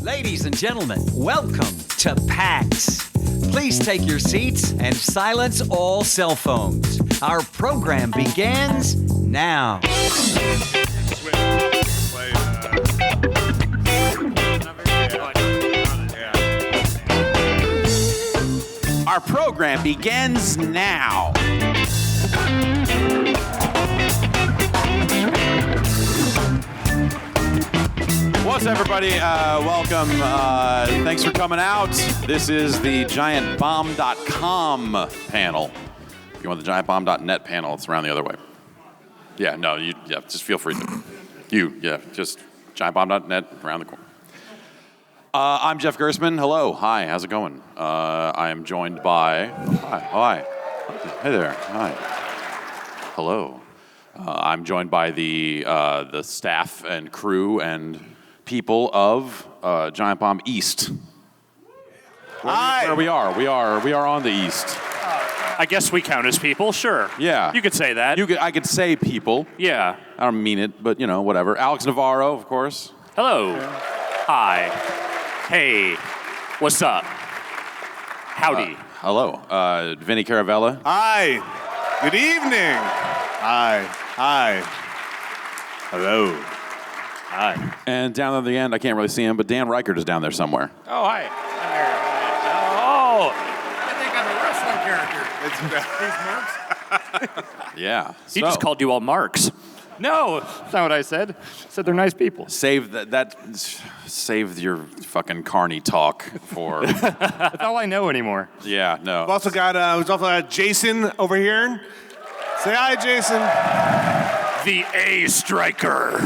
Ladies and gentlemen, welcome to PAX. Please take your seats and silence all cell phones. Our program begins now. Our program begins now. What's up, everybody? Welcome. Thanks for coming out. This is the GiantBomb.com panel. If you want the GiantBomb.net panel, it's around the other way. Yeah, no, just feel free to. Just GiantBomb.net around the corner. I'm Jeff Gersman. Hello. Hi. How's it going? I am joined by... Hi. Hey there. Hi. Hello. I'm joined by the staff and crew and people of Giant Bomb East. Where we are. We are on the East. I guess we count as people, sure. Yeah. You could say that. I could say people. Yeah. I don't mean it, but, whatever. Alex Navarro, of course. Hello. Hi. Hey. What's up? Howdy. Hello. Vinny Caravella. Hi. Good evening. Hi. Hello. Hi. And down at the end, I can't really see him, but Dan Reichert is down there somewhere. Oh, hi. I'm here. Oh. I think I'm a wrestling character. These marks? Yeah. He just called you all marks. No, that's not what I said. I said they're nice people. Save your fucking carny talk for... That's all I know anymore. Yeah, no. We've also got Jason over here. Say hi, Jason. The A striker.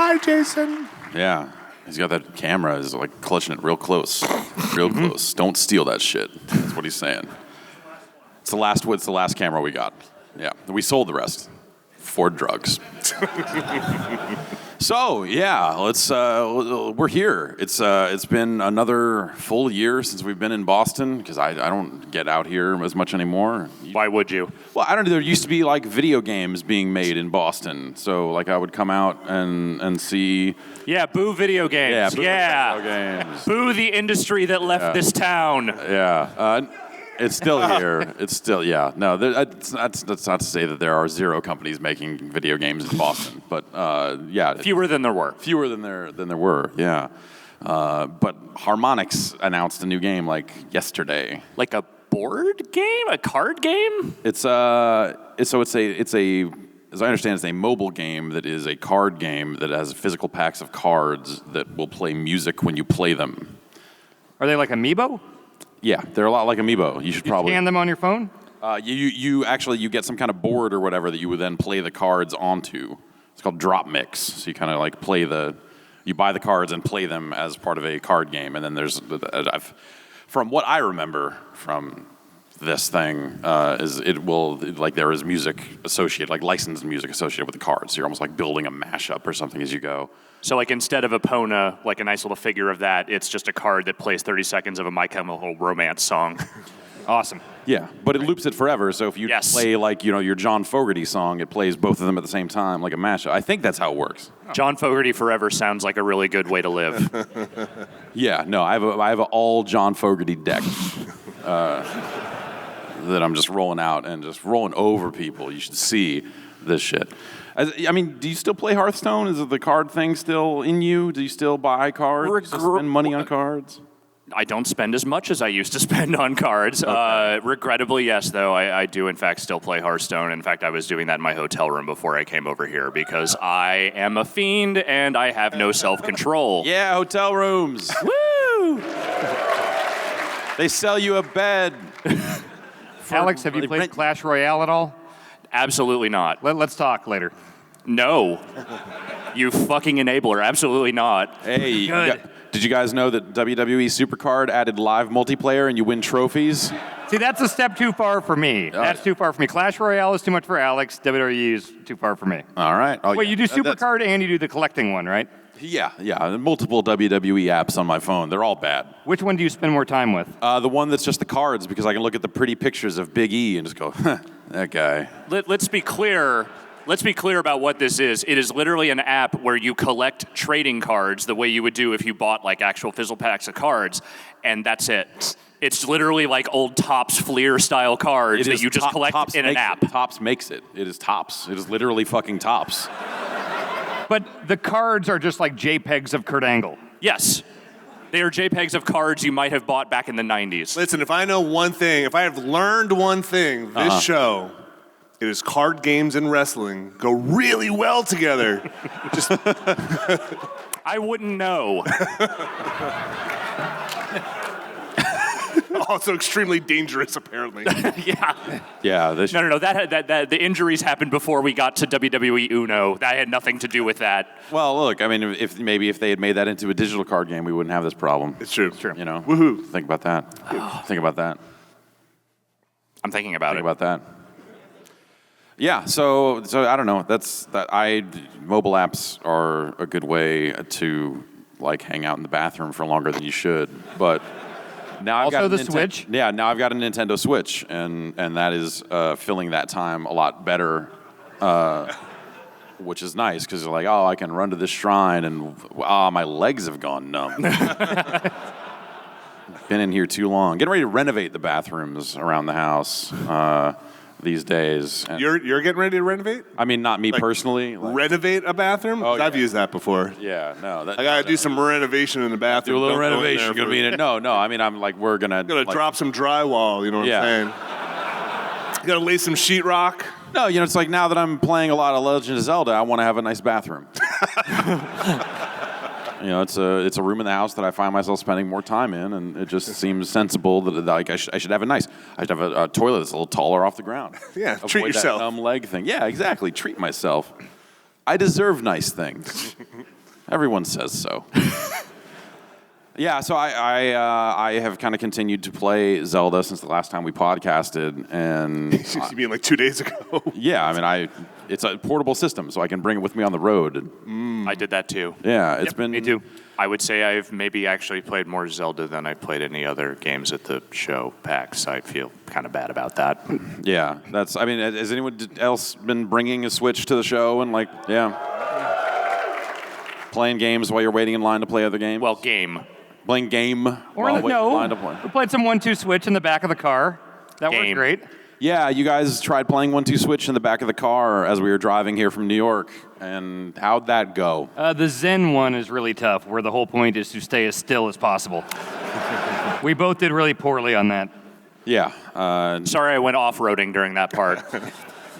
Hi, Jason. Yeah. He's got that camera. He's like clutching it real close. Real close. Don't steal that shit. That's what he's saying. It's the last camera we got. Yeah. We sold the rest for drugs. So, yeah, we're here. It's been another full year since we've been in Boston, because I don't get out here as much anymore. Why would you? Well, I don't know. There used to be, video games being made in Boston. So, I would come out and see... Yeah, boo video games. Yeah, boo video games. Boo the industry that left this town. Yeah. It's still here. It's still, yeah. No, that's not to say that there are zero companies making video games in Boston, but yeah. Fewer than there were. Fewer than there were, yeah. But Harmonix announced a new game yesterday. Like a board game? A card game? It's as I understand, it's a mobile game that is a card game that has physical packs of cards that will play music when you play them. Are they like Amiibo? Yeah, they're a lot like Amiibo. You should probably scan them on your phone. You get some kind of board or whatever that you would then play the cards onto. It's called Drop Mix. So you kind of you buy the cards and play them as part of a card game. And then from what I remember from this thing, there is music associated, licensed music associated with the cards. So you're almost like building a mashup or something as you go. So instead of Epona, a nice little figure of that, it's just a card that plays 30 seconds of a My Chemical Romance song. Awesome. Yeah, but it loops it forever. So if you play your John Fogerty song, it plays both of them at the same time, like a mashup. I think that's how it works. John Fogerty Forever sounds like a really good way to live. Yeah, no, I have an all John Fogerty deck that I'm just rolling out and just rolling over people. You should see this shit. Do you still play Hearthstone? Is the card thing still in you? Do you still buy cards? Spend money on cards? I don't spend as much as I used to spend on cards. Okay. Regrettably, yes, though. I do, in fact, still play Hearthstone. In fact, I was doing that in my hotel room before I came over here because I am a fiend and I have no self-control. Yeah, hotel rooms. Woo! They sell you a bed. Alex, have you played Clash Royale at all? Absolutely not. Let's talk later. No. You fucking enabler. Absolutely not. Hey, did you guys know that WWE Supercard added live multiplayer and you win trophies? See, that's a step too far for me. That's too far for me. Clash Royale is too much for Alex. WWE is too far for me. All right. Wait, you do Supercard and you do the collecting one, right? Yeah. Multiple WWE apps on my phone. They're all bad. Which one do you spend more time with? The one that's just the cards, because I can look at the pretty pictures of Big E and just go, that guy. Let's be clear. let's be clear about what this is. It is literally an app where you collect trading cards the way you would do if you bought like actual physical packs of cards, and that's it. It's literally like old Topps Fleer style cards that you just collect in an app. Topps makes it. It is Topps. It is literally fucking Topps. But the cards are just like JPEGs of Kurt Angle. Yes. They are JPEGs of cards you might have bought back in the 90s. Listen, if I know one thing, if I have learned one thing, this show, it is card games and wrestling go really well together. Just I wouldn't know. also extremely dangerous, apparently. Yeah. Yeah. No. That the injuries happened before we got to WWE Uno. That had nothing to do with that. Well, look. I mean, if they had made that into a digital card game, we wouldn't have this problem. It's true. You know. Woohoo. Think about that. Think about that. I'm thinking about Think it. about that. Yeah. So I don't know. Mobile apps are a good way to like hang out in the bathroom for longer than you should, but. Now I've got the Switch? Yeah, now I've got a Nintendo Switch, and that is filling that time a lot better, which is nice because you're like, oh, I can run to this shrine, and my legs have gone numb. Been in here too long. Getting ready to renovate the bathrooms around the house these days. And You're getting ready to renovate? I mean, not me personally. Renovate a bathroom? Oh, I've yeah. used that before. Yeah, no. I gotta do some renovation in the bathroom. Do a little Don't go in renovation. there Gonna be in it. No. I mean, I'm like, we're gonna drop some drywall. You know what I'm saying? You gotta lay some sheetrock. No, it's like now that I'm playing a lot of Legend of Zelda, I want to have a nice bathroom. It's a room in the house that I find myself spending more time in, and it just seems sensible that like I should have I should have a toilet that's a little taller off the ground. Yeah, Avoid treat yourself. That numb leg thing. Yeah, exactly. Treat myself. I deserve nice things. Everyone says so. Yeah, so I have kind of continued to play Zelda since the last time we podcasted, and You mean like 2 days ago? yeah, I mean it's a portable system, so I can bring it with me on the road. I did that too. Yeah, it's been Me too. I would say I've maybe actually played more Zelda than I played any other games at the show PAX. I feel kind of bad about that. Yeah, has anyone else been bringing a Switch to the show and playing games while you're waiting in line to play other games? Well, game. Playing game Or while waiting in line to play. we played some 1-2 switch in the back of the car. That worked Game. great. Yeah, you guys tried playing 1-2 Switch in the back of the car as we were driving here from New York, and how'd that go? The Zen one is really tough, where the whole point is to stay as still as possible. We both did really poorly on that. Yeah, Sorry I went off-roading during that part.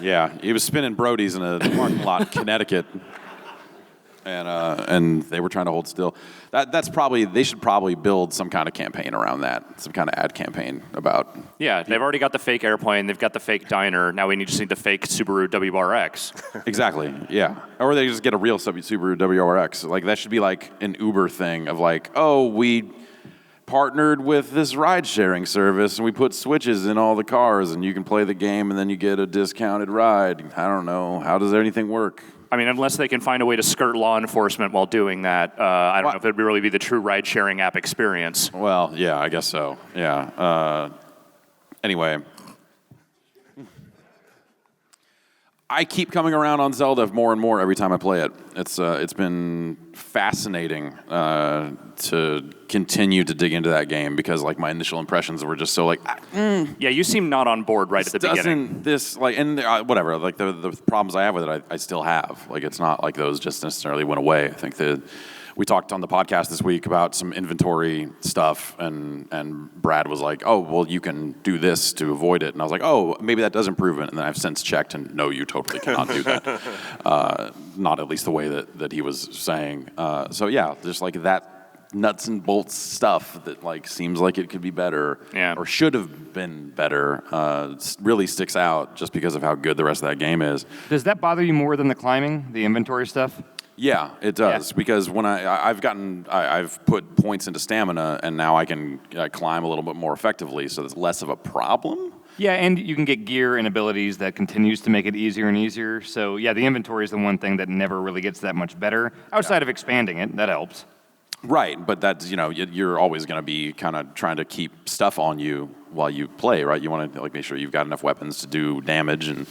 yeah, he was spinning Brody's in a parking lot in Connecticut. And they were trying to hold still. They should probably build some kind of campaign around that, some kind of ad campaign about. Yeah, they've already got the fake airplane. They've got the fake diner. Now we just need the fake Subaru WRX. Exactly, yeah. Or they just get a real Subaru WRX. Like that should be like an Uber thing of like, oh, we partnered with this ride-sharing service and we put switches in all the cars and you can play the game and then you get a discounted ride. I don't know. How does anything work? I mean, unless they can find a way to skirt law enforcement while doing that, I don't know if it would really be the true ride-sharing app experience. Well, yeah, I guess so. Yeah. Anyway. I keep coming around on Zelda more and more every time I play it. It's been fascinating to continue to dig into that game because like my initial impressions were just so like Yeah, you seem not on board right at the beginning. Whatever, like the problems I have with it I still have. Like it's not like those just necessarily went away. I think that we talked on the podcast this week about some inventory stuff, and Brad was like, oh, well, you can do this to avoid it. And I was like, oh, maybe that does improve it. And then I've since checked, and no, you totally cannot do that. Not at least the way that he was saying. So, yeah, just like that nuts and bolts stuff that like seems like it could be better or should have been better really sticks out just because of how good the rest of that game is. Does that bother you more than the climbing, the inventory stuff? Yeah, it does because when I've put points into stamina and now I can climb a little bit more effectively, so there's less of a problem. Yeah, and you can get gear and abilities that continues to make it easier and easier. So yeah, the inventory is the one thing that never really gets that much better outside of expanding it. That helps. Right, but that's you're always going to be kind of trying to keep stuff on you while you play, right? You want to like make sure you've got enough weapons to do damage and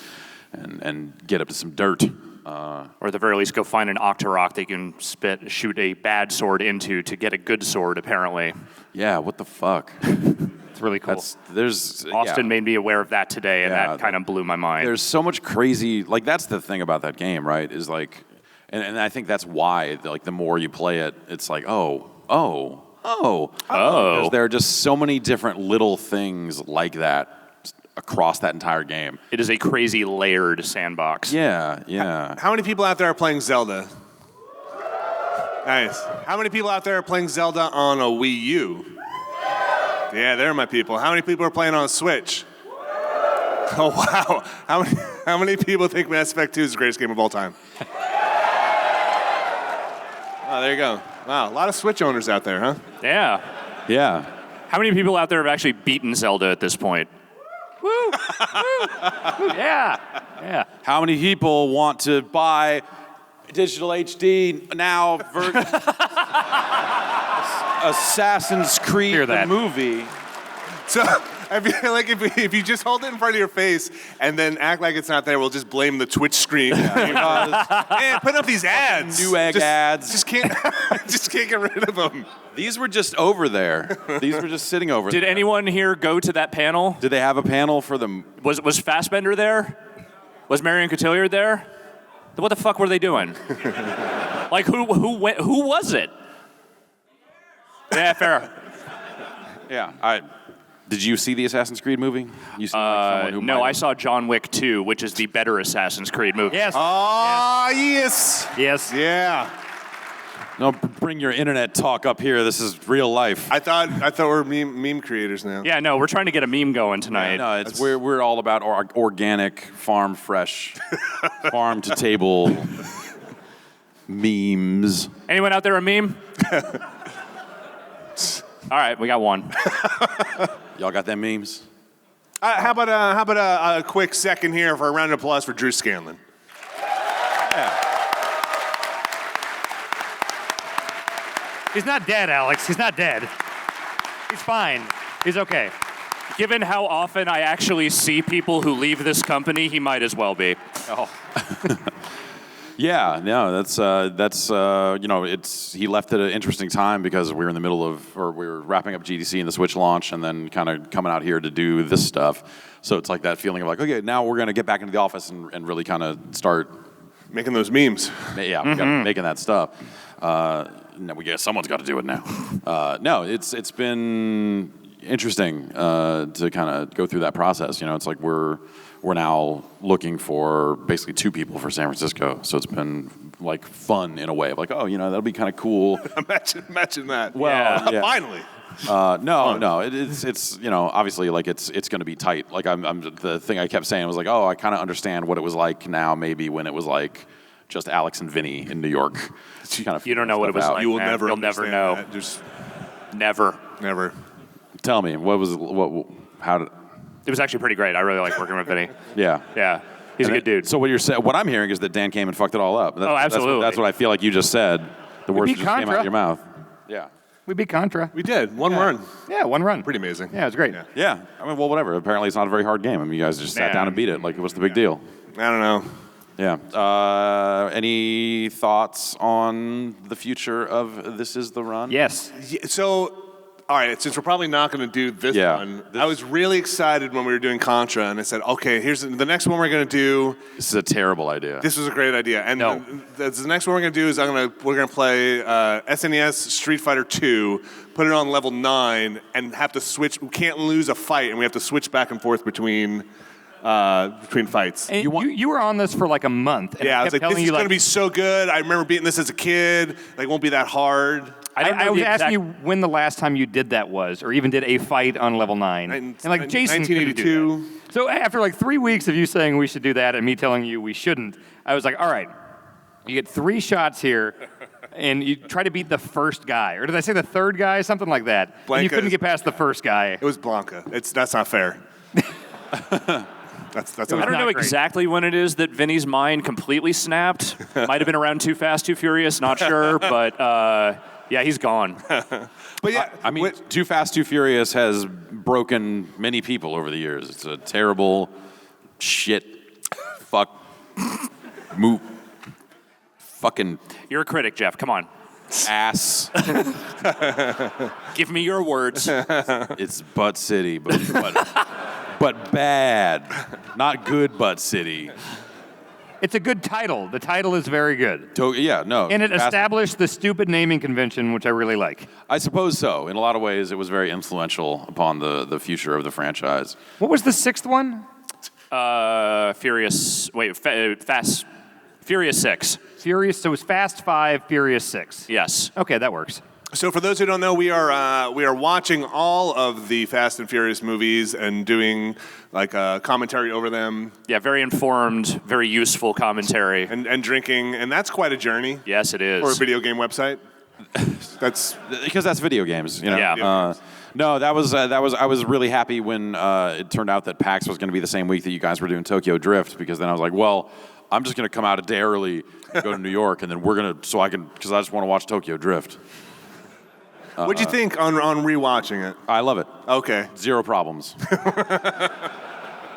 and get up to some dirt. Or at the very least, go find an Octorok they can shoot a bad sword into to get a good sword, apparently. Yeah, what the fuck? It's really cool. Austin made me aware of that today, and that kind of blew my mind. There's so much crazy, like that's the thing about that game, right? Is like, and I think that's why, like the more you play it, it's like, oh. Because there are just so many different little things like that across that entire game. It is a crazy layered sandbox. Yeah. How many people out there are playing Zelda? Nice. How many people out there are playing Zelda on a Wii U? Yeah, there are my people. How many people are playing on a Switch? Oh, wow. How many people think Mass Effect 2 is the greatest game of all time? Oh, there you go. Wow, a lot of Switch owners out there, huh? Yeah. How many people out there have actually beaten Zelda at this point? Woo! Yeah. How many people want to buy digital HD now? Assassin's Creed the movie. So I feel like if you just hold it in front of your face and then act like it's not there, we'll just blame the Twitch screen. Man, put up these ads. Newegg ads. Just can't get rid of them. These were just over there. These were just sitting over there. Did anyone here go to that panel? Did they have a panel for them? Was Fassbender there? Was Marion Cotillard there? What the fuck were they doing? Like who was it? Yeah, fair. Yeah, did you see the Assassin's Creed movie? You seem like someone who No, I saw John Wick 2, which is the better Assassin's Creed movie. Yes. Oh, yes. Yes. Yeah. No, bring your internet talk up here. This is real life. I thought we're meme creators now. Yeah, no, we're trying to get a meme going tonight. No, we're all about organic, farm fresh, farm to table memes. Anyone out there a meme? All right, we got one. Y'all got them memes? How about a quick second here for a round of applause for Drew Scanlon? Yeah. He's not dead, Alex. He's not dead. He's fine. He's okay. Given how often I actually see people who leave this company, he might as well be. Oh. Yeah, no, he left at an interesting time because we were in the middle of, or we were wrapping up GDC and the Switch launch and then kind of coming out here to do this stuff. So it's like that feeling of like, okay, now we're going to get back into the office and really kind of start making those memes. Yeah, we got making that stuff. No, we guess someone's got to do it now. No, it's been interesting to kind of go through that process. You know, it's like we're now looking for basically 2 people for San Francisco. So it's been like fun in a way of like, oh, you know, that'll be kind of cool. Imagine that. Well, yeah. Finally. No, it's you know, obviously like it's going to be tight. Like I'm the thing I kept saying was like, oh, I kind of understand what it was like now maybe when it was like just Alex and Vinny in New York. Kind of you don't know what it was like. You will man. never. You'll never know. That. Just never. Tell me, how did? It was actually pretty great. I really like working with Vinny. Yeah. He's a good dude. So what I'm hearing is that Dan came and fucked it all up. Absolutely. That's what I feel like you just said. The words just came out of your mouth. Yeah. We beat Contra. We did. One run. Yeah, one run. Pretty amazing. Yeah, it was great. Yeah. I mean, well, whatever. Apparently, it's not a very hard game. I mean, you guys just sat down and beat it. Like, what's the big deal? I don't know. Yeah. Any thoughts on the future of This Is the Run? Yes. Yeah, so, all right, since we're probably not going to do this one, I was really excited when we were doing Contra, and I said, okay, here's the next one we're going to do. This is a terrible idea. This was a great idea. And the next one we're going to do is we're going to play SNES Street Fighter 2, put it on level 9, and have to switch. We can't lose a fight, and we have to switch back and forth between fights. And you were on this for like a month. And I I was like, this is going to be so good. I remember beating this as a kid. Like, it won't be that hard. I was asking you when the last time you did that was, or even did a fight on level 9. And like Jason 1982. So after like 3 weeks of you saying we should do that and me telling you we shouldn't, I was like, all right, you get 3 shots here, and you try to beat the first guy. Or did I say the third guy? Something like that. And you couldn't get past the first guy. It was Blanca. That's not fair. That's I don't know exactly when it is that Vinny's mind completely snapped. Might have been around Too Fast, Too Furious, not sure, but yeah, he's gone. But yeah, I mean, Too Fast, Too Furious has broken many people over the years. It's a terrible shit fuck, move, fucking You're a critic, Jeff. Come on. ass. Give me your words. It's Butt City, but bad. Not good Butt City. It's a good title. The title is very good. Yeah, no. And it established the stupid naming convention, which I really like. I suppose so. In a lot of ways, it was very influential upon the future of the franchise. What was the sixth one? Fast. Furious 6. Furious. So it was Fast 5, Furious 6. Yes. Okay, that works. So for those who don't know, we are watching all of the Fast and Furious movies and doing like a commentary over them. Yeah, very informed, very useful commentary. And drinking, and that's quite a journey. Yes, it is. For a video game website. That's because that's video games, you know. Yeah. No, that was. I was really happy when it turned out that PAX was going to be the same week that you guys were doing Tokyo Drift, because then I was like, well, I'm just going to come out a day early, go to New York, and then we're going to, because I just want to watch Tokyo Drift. What'd you think on rewatching it? I love it. Okay. Zero problems.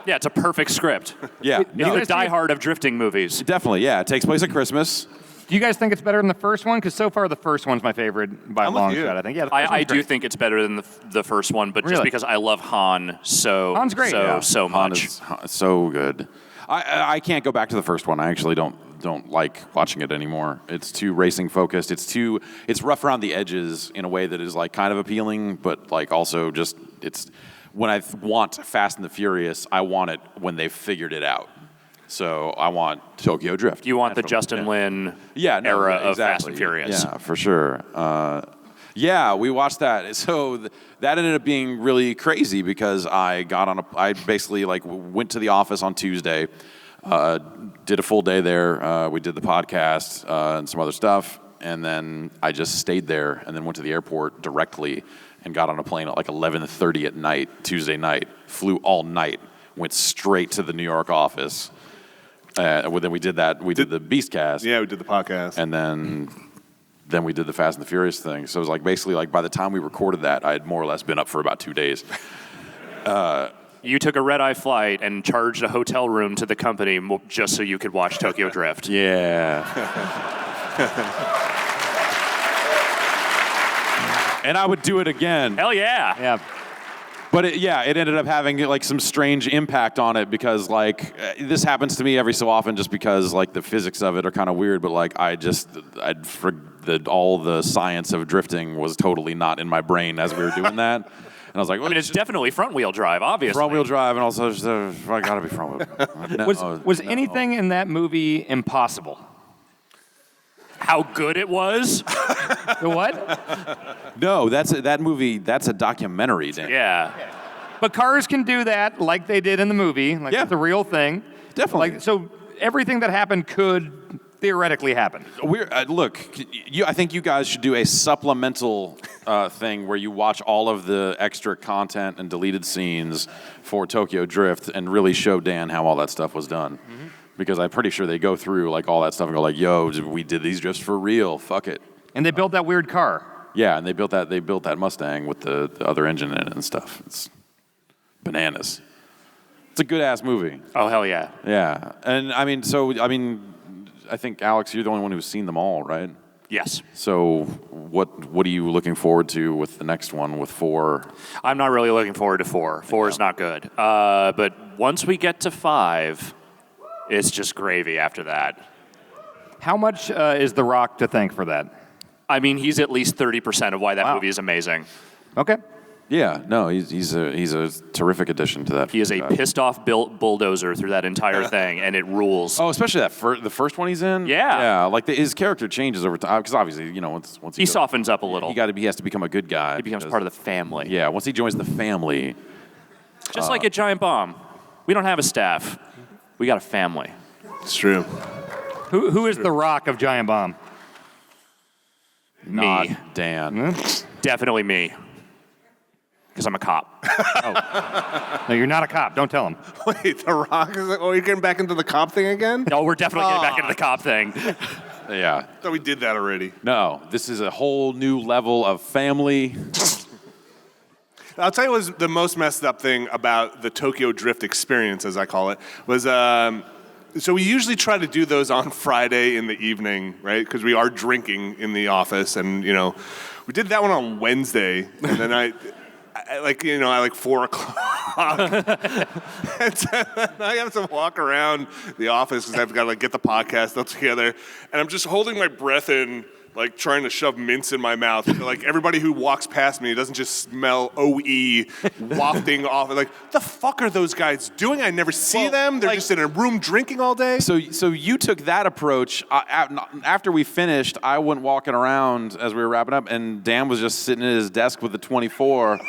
Yeah, it's a perfect script. Yeah. It's No, the diehard of drifting movies. definitely, yeah. It takes place at Christmas. Do you guys think it's better than the first one? Because so far the first one's my favorite by a I'm with long you. shot. I think. Yeah, the first I one's do great. think it's better than the first one, but just Really? because I love Han so Han's great, so yeah. so Han much. is so good. I can't go back to the first one. I actually don't like watching it anymore. It's too racing focused. It's rough around the edges in a way that is like kind of appealing, but like also just when I want Fast and the Furious, I want it when they've figured it out. So I want Tokyo Drift. You want the Justin Lin era of Fast and Furious. Yeah, for sure. Yeah, we watched that. So that ended up being really crazy because I basically like went to the office on Tuesday, did a full day there. We did the podcast and some other stuff, and then I just stayed there and then went to the airport directly and got on a plane at like 11:30 at night, Tuesday night, flew all night, went straight to the New York office. Then we did that. We did the Beastcast. Yeah, we did the podcast. And then we did the Fast and the Furious thing. So it was like basically like by the time we recorded that, I had more or less been up for about 2 days. You took a red-eye flight and charged a hotel room to the company just so you could watch Tokyo Drift. Yeah. And I would do it again. Hell yeah. Yeah. But it ended up having like some strange impact on it because like this happens to me every so often just because like the physics of it are kind of weird. But like all the science of drifting was totally not in my brain as we were doing that. And I was like, well, I mean, it's definitely front-wheel drive, obviously. front-wheel drive, and also I gotta be front-wheel. Was anything in that movie impossible? How good it was? The what? No, that movie. That's a documentary, Dan. Yeah. But cars can do that like they did in the movie. Like Yeah. it's a real thing. Definitely. Like, so everything that happened could theoretically happen. Look, I think you guys should do a supplemental thing where you watch all of the extra content and deleted scenes for Tokyo Drift and really show Dan how all that stuff was done. Mm-hmm. Because I'm pretty sure they go through like all that stuff and go like, "Yo, we did these drifts for real. Fuck it." And they built that weird car. Yeah, and they built that Mustang with the other engine in it and stuff. It's bananas. It's a good ass movie. Oh, hell yeah. Yeah, and I think Alex, you're the only one who's seen them all, right? Yes. So what are you looking forward to with the next one with 4? I'm not really looking forward to 4. 4 is not good. But once we get to 5, it's just gravy after that. How much is The Rock to thank for that? I mean, he's at least 30% of why that movie is amazing. Okay. Yeah, no, he's a terrific addition to that. He is a pissed off bulldozer through that entire thing, and it rules. Oh, especially the first one he's in. Yeah. Like his character changes over time because obviously, once He softens up a little. he has to become a good guy. He becomes part of the family. Yeah, once he joins the family. Just like at Giant Bomb. We don't have a staff. We got a family. It's true. Who is The Rock of Giant Bomb? Not Me. Dan. Definitely me. Because I'm a cop. No, you're not a cop. Don't tell him. Wait, The Rock is like, oh, you're getting back into the cop thing again? No, we're definitely getting back into the cop thing. Yeah. I thought we did that already. No, this is a whole new level of family. I'll tell you what was the most messed up thing about the Tokyo Drift experience, as I call it, was So we usually try to do those on Friday in the evening, right? Because we are drinking in the office, and we did that one on Wednesday, and then I like 4 o'clock, and so I have to walk around the office because I've got to get the podcast up together, and I'm just holding my breath in, like trying to shove mints in my mouth. Like everybody who walks past me doesn't just smell OE wafting off. Like, the fuck are those guys doing? I never see them. They're just in a room drinking all day. So you took that approach. After we finished, I went walking around as we were wrapping up, and Dan was just sitting at his desk with the 24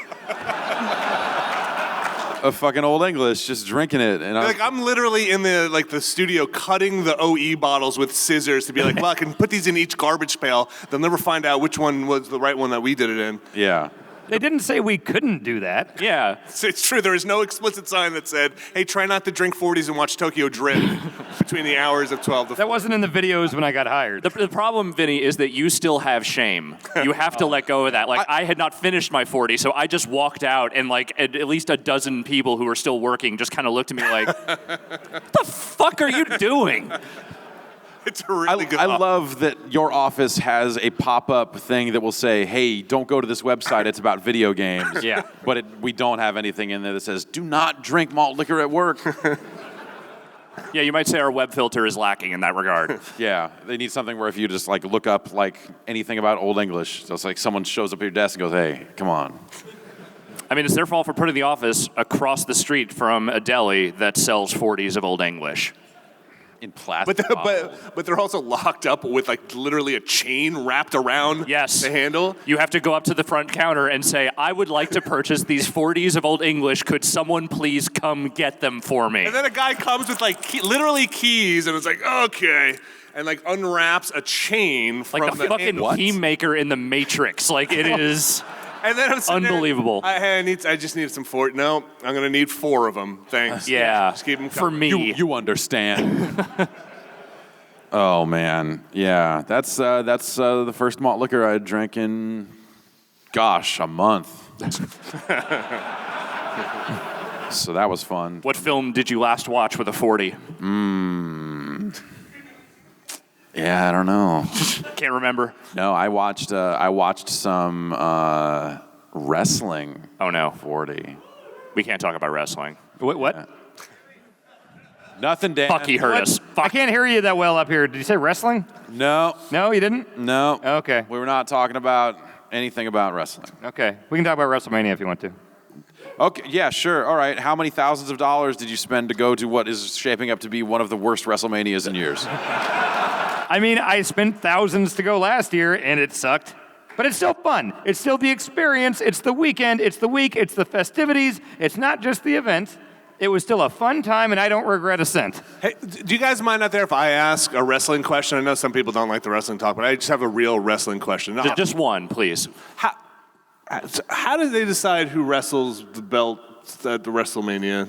of fucking Old English, just drinking it. And I'm literally in the studio cutting the OE bottles with scissors to be like, well, I can put these in each garbage pail. They'll never find out which one was the right one that we did it in. Yeah. They didn't say we couldn't do that. Yeah. It's true. There is no explicit sign that said, hey, try not to drink 40s and watch Tokyo Drift between the hours of 12 to 4. That wasn't in the videos when I got hired. The problem, Vinny, is that you still have shame. You have to let go of that. Like, I had not finished my 40, so I just walked out, and like at least a dozen people who were still working just kind of looked at me like, what the fuck are you doing? It's a really good I love that your office has a pop-up thing that will say, hey, don't go to this website, it's about video games. Yeah. But we don't have anything in there that says, do not drink malt liquor at work. Yeah, you might say our web filter is lacking in that regard. Yeah, they need something where if you just like look up like anything about Old English, so it's like someone shows up at your desk and goes, hey, come on. I mean, it's their fault for putting the office across the street from a deli that sells 40s of Old English. In plastic. But they're also locked up with like literally a chain wrapped around the handle. You have to go up to the front counter and say, I would like to purchase these 40s of Old English. Could someone please come get them for me? And then a guy comes with like literally keys and it's like, okay. And like unwraps a chain from like the fucking handle. key maker in the Matrix. Like it is... And then I'm unbelievable. I just need some 40. No, I'm going to need 4 of them. Thanks. Yeah. Just keep them for coming. me. You understand. Oh, man. Yeah, that's the first malt liquor I drank in, gosh, a month. So that was fun. What film did you last watch with a 40? Yeah, I don't know. Can't remember. No, I watched some wrestling. Oh, no. 40. We can't talk about wrestling. What? Nothing, Dan. Fuck, he heard us. I can't hear you that well up here. Did you say wrestling? No. No, you didn't? No. Okay. We were not talking about anything about wrestling. Okay. We can talk about WrestleMania if you want to. Okay, yeah, sure. All right. How many thousands of dollars did you spend to go to what is shaping up to be one of the worst WrestleManias in years? I mean, I spent thousands to go last year, and it sucked. But it's still fun. It's still the experience. It's the weekend. It's the week. It's the festivities. It's not just the event. It was still a fun time, and I don't regret a cent. Hey, do you guys mind out there if I ask a wrestling question? I know some people don't like the wrestling talk, but I just have a real wrestling question. Just one, please. How do they decide who wrestles the belts at the WrestleMania?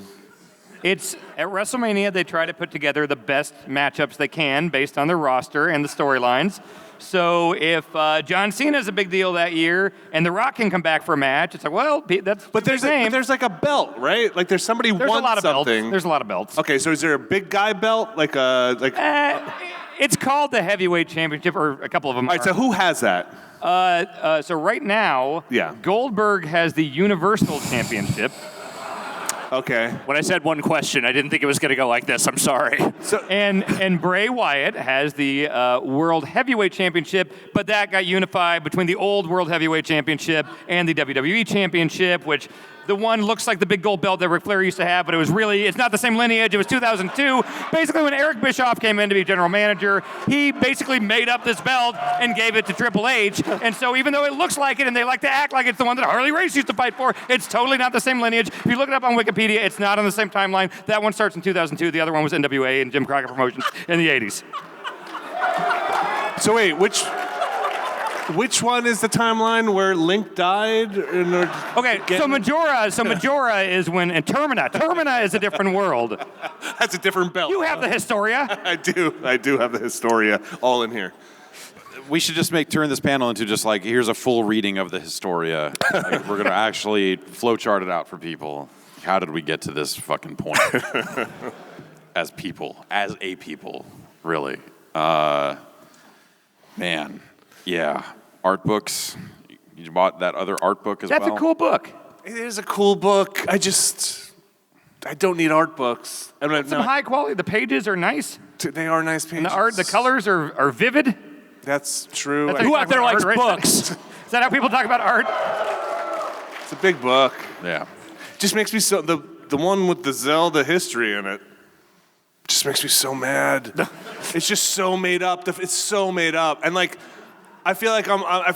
It's at WrestleMania, they try to put together the best matchups they can based on their roster and the storylines. So if John Cena's a big deal that year and The Rock can come back for a match, it's like, well, that's But there's like a belt, right? Like there's somebody There's wants a lot of something. belts. There's a lot of belts. Okay, so is there a big guy belt? It's called the Heavyweight Championship, or a couple of them. All right, so who has that? So right now, Yeah. Goldberg has the Universal Championship. Okay. When I said one question, I didn't think it was going to go like this. I'm sorry. And Bray Wyatt has the World Heavyweight Championship, but that got unified between the old World Heavyweight Championship and the WWE Championship, which the one looks like the big gold belt that Ric Flair used to have, but it's not the same lineage. It was 2002. Basically, when Eric Bischoff came in to be general manager, he basically made up this belt and gave it to Triple H. And so even though it looks like it and they like to act like it's the one that Harley Race used to fight for, it's totally not the same lineage. If you look it up on Wikipedia, it's not on the same timeline. That one starts in 2002. The other one was NWA and Jim Crockett Promotions in the 80s. So wait, which one is the timeline where Link died? Okay, so Majora is when, and Termina is a different world. That's a different belt. You have the Historia. I do have the Historia all in here. We should just turn this panel into just like, here's a full reading of the Historia. Like, we're going to actually flowchart it out for people. How did we get to this fucking point? as a people, really. Man, yeah. Art books. You bought that other art book as well? That's a cool book. It is a cool book. I don't need art books. Some high quality. The pages are nice. They are nice pages. And the colors are vivid. That's true. That's Who out there likes right? books? Is that how people talk about art? It's a big book. Yeah. Just makes me so the one with the Zelda history in it. Just makes me so mad. It's just so made up. It's so made up, and like, I feel like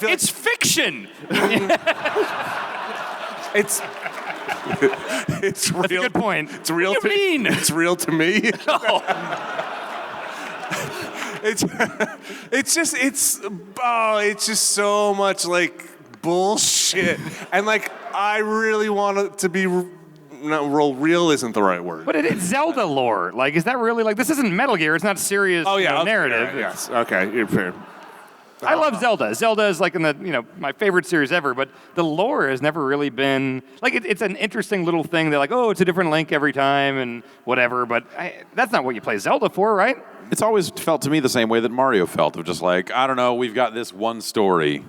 It's fiction. it's real. That's a good point. It's real. What do you mean? It's real to me. It's just so much like bullshit, and like I really want it to be. Real isn't the right word. But it's Zelda lore. Like, is that really like this isn't Metal Gear? It's not serious narrative. Yes. Okay. You're fair. I love Zelda. Zelda is like my favorite series ever, but the lore has never really been like it's an interesting little thing. They're like, oh, it's a different Link every time and whatever, but that's not what you play Zelda for, right? It's always felt to me the same way that Mario felt, of just like, I don't know, we've got this one story.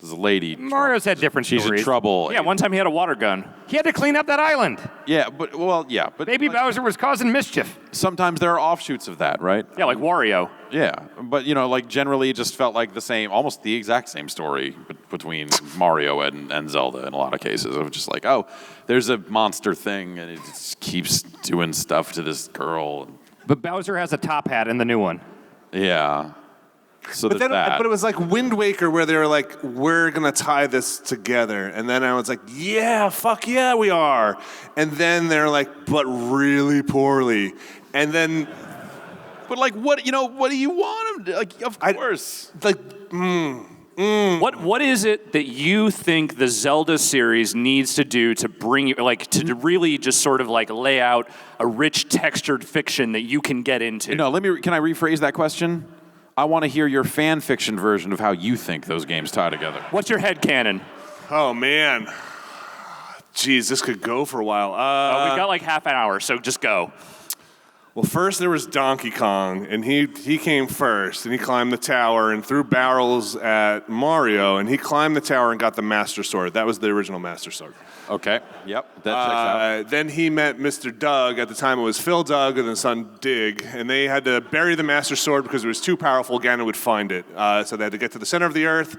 There's a lady. Mario's had different She's stories. in trouble. Yeah, one time he had a water gun. He had to clean up that island. But Baby Bowser was causing mischief. sometimes there are offshoots of that, right? Yeah, like Wario. Yeah, but like generally it just felt like the same, almost the exact same story between Mario and Zelda in a lot of cases. It was just like, oh, there's a monster thing and it just keeps doing stuff to this girl. But Bowser has a top hat in the new one. Yeah. So But there's that. but it was like Wind Waker where they were like, we're gonna tie this together, and then I was like, yeah, fuck yeah, we are, and then they're like, but really poorly, and then, But like, what do you want him to, like, of course. like, What is it that you think the Zelda series needs to do to bring you, like, to really just sort of like lay out a rich textured fiction that you can get into? No, can I rephrase that question? I want to hear your fan fiction version of how you think those games tie together. What's your headcanon? oh man, jeez, this could go for a while. We've got like half an hour, so just go. Well, first there was Donkey Kong, and he came first, and he climbed the tower and threw barrels at Mario, and he climbed the tower and got the Master Sword. That was the original Master Sword. Okay. Yep. That checks out. Then he met Mr. Doug. At the time, it was Phil Doug and his son Dig, and they had to bury the Master Sword because it was too powerful. Ganon would find it, so they had to get to the center of the earth,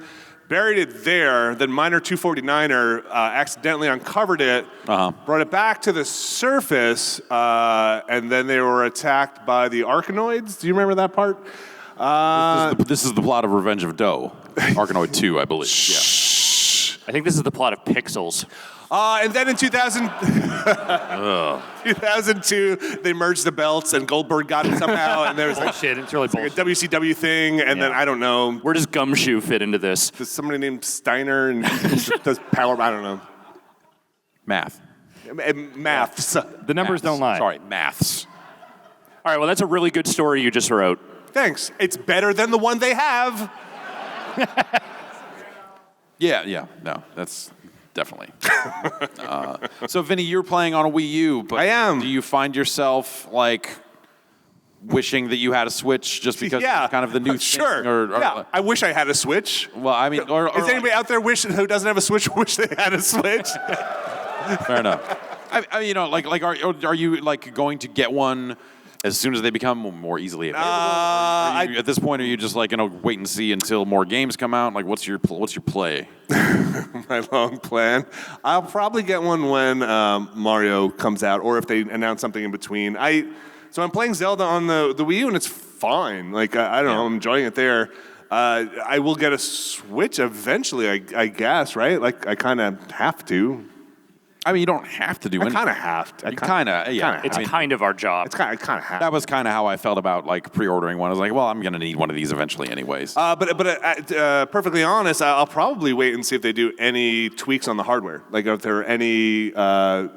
buried it there. Then Miner 249er accidentally uncovered it, brought it back to the surface, and then they were attacked by the Arkanoids. Do you remember that part? This is the plot of Revenge of Doe, Arkanoid 2, I believe. Yeah. I think this is the plot of Pixels. And then in 2002, they merged the belts, and Goldberg got it somehow, and there was like, Shit, it's really like a bullshit. WCW thing, and then I don't know. Where does Gumshoe fit into this? There's somebody named Steiner and does power. I don't know. Math. Maths. The numbers don't lie. Sorry, maths. All right, well, that's a really good story you just wrote. Thanks. It's better than the one they have. Yeah, no, that's definitely. So, Vinny, you're playing on a Wii U, but I am. Do you find yourself like wishing that you had a Switch just because Yeah. it's kind of the new Sure. thing? Or, Yeah. I wish I had a Switch. well, I mean, or Is anybody out there who doesn't have a Switch wish they had a Switch? fair enough. Are you like going to get one as soon as they become more easily available? At this point, are you just like wait and see until more games come out? Like, what's your play? My long plan. I'll probably get one when Mario comes out, or if they announce something in between. So I'm playing Zelda on the Wii U, and it's fine. Like I don't know, I'm enjoying it there. I will get a Switch eventually, I guess, right? Like I kind of have to. I mean, you don't have to do anything. I kind of have to. You kind of, yeah. It's kind of our job. It's kind of have. That was kind of how I felt about like pre-ordering one. I was like, well, I'm going to need one of these eventually anyways. But perfectly honest, I'll probably wait and see if they do any tweaks on the hardware. Like if there are any, I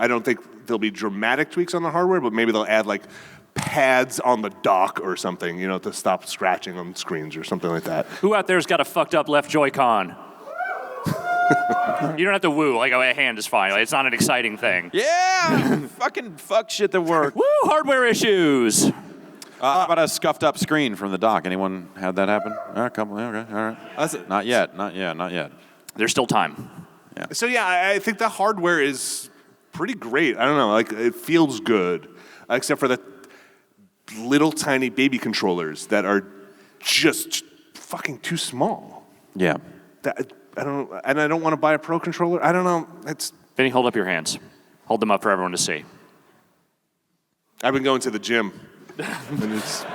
don't think there'll be dramatic tweaks on the hardware, but maybe they'll add like pads on the dock or something, to stop scratching on screens or something like that. Who out there's got a fucked up left Joy-Con? You don't have to woo. Like a hand is fine. Like, it's not an exciting thing. Yeah, fucking fuck shit that work. Woo! Hardware issues. How about a scuffed up screen from the dock? Anyone had that happen? A couple. Okay, all right. Not yet. There's still time. So yeah, I think the hardware is pretty great. I don't know, like it feels good, except for the little tiny baby controllers that are just fucking too small. Yeah. I don't want to buy a pro controller. I don't know. Vinny, hold up your hands. Hold them up for everyone to see. I've been going to the gym, and it's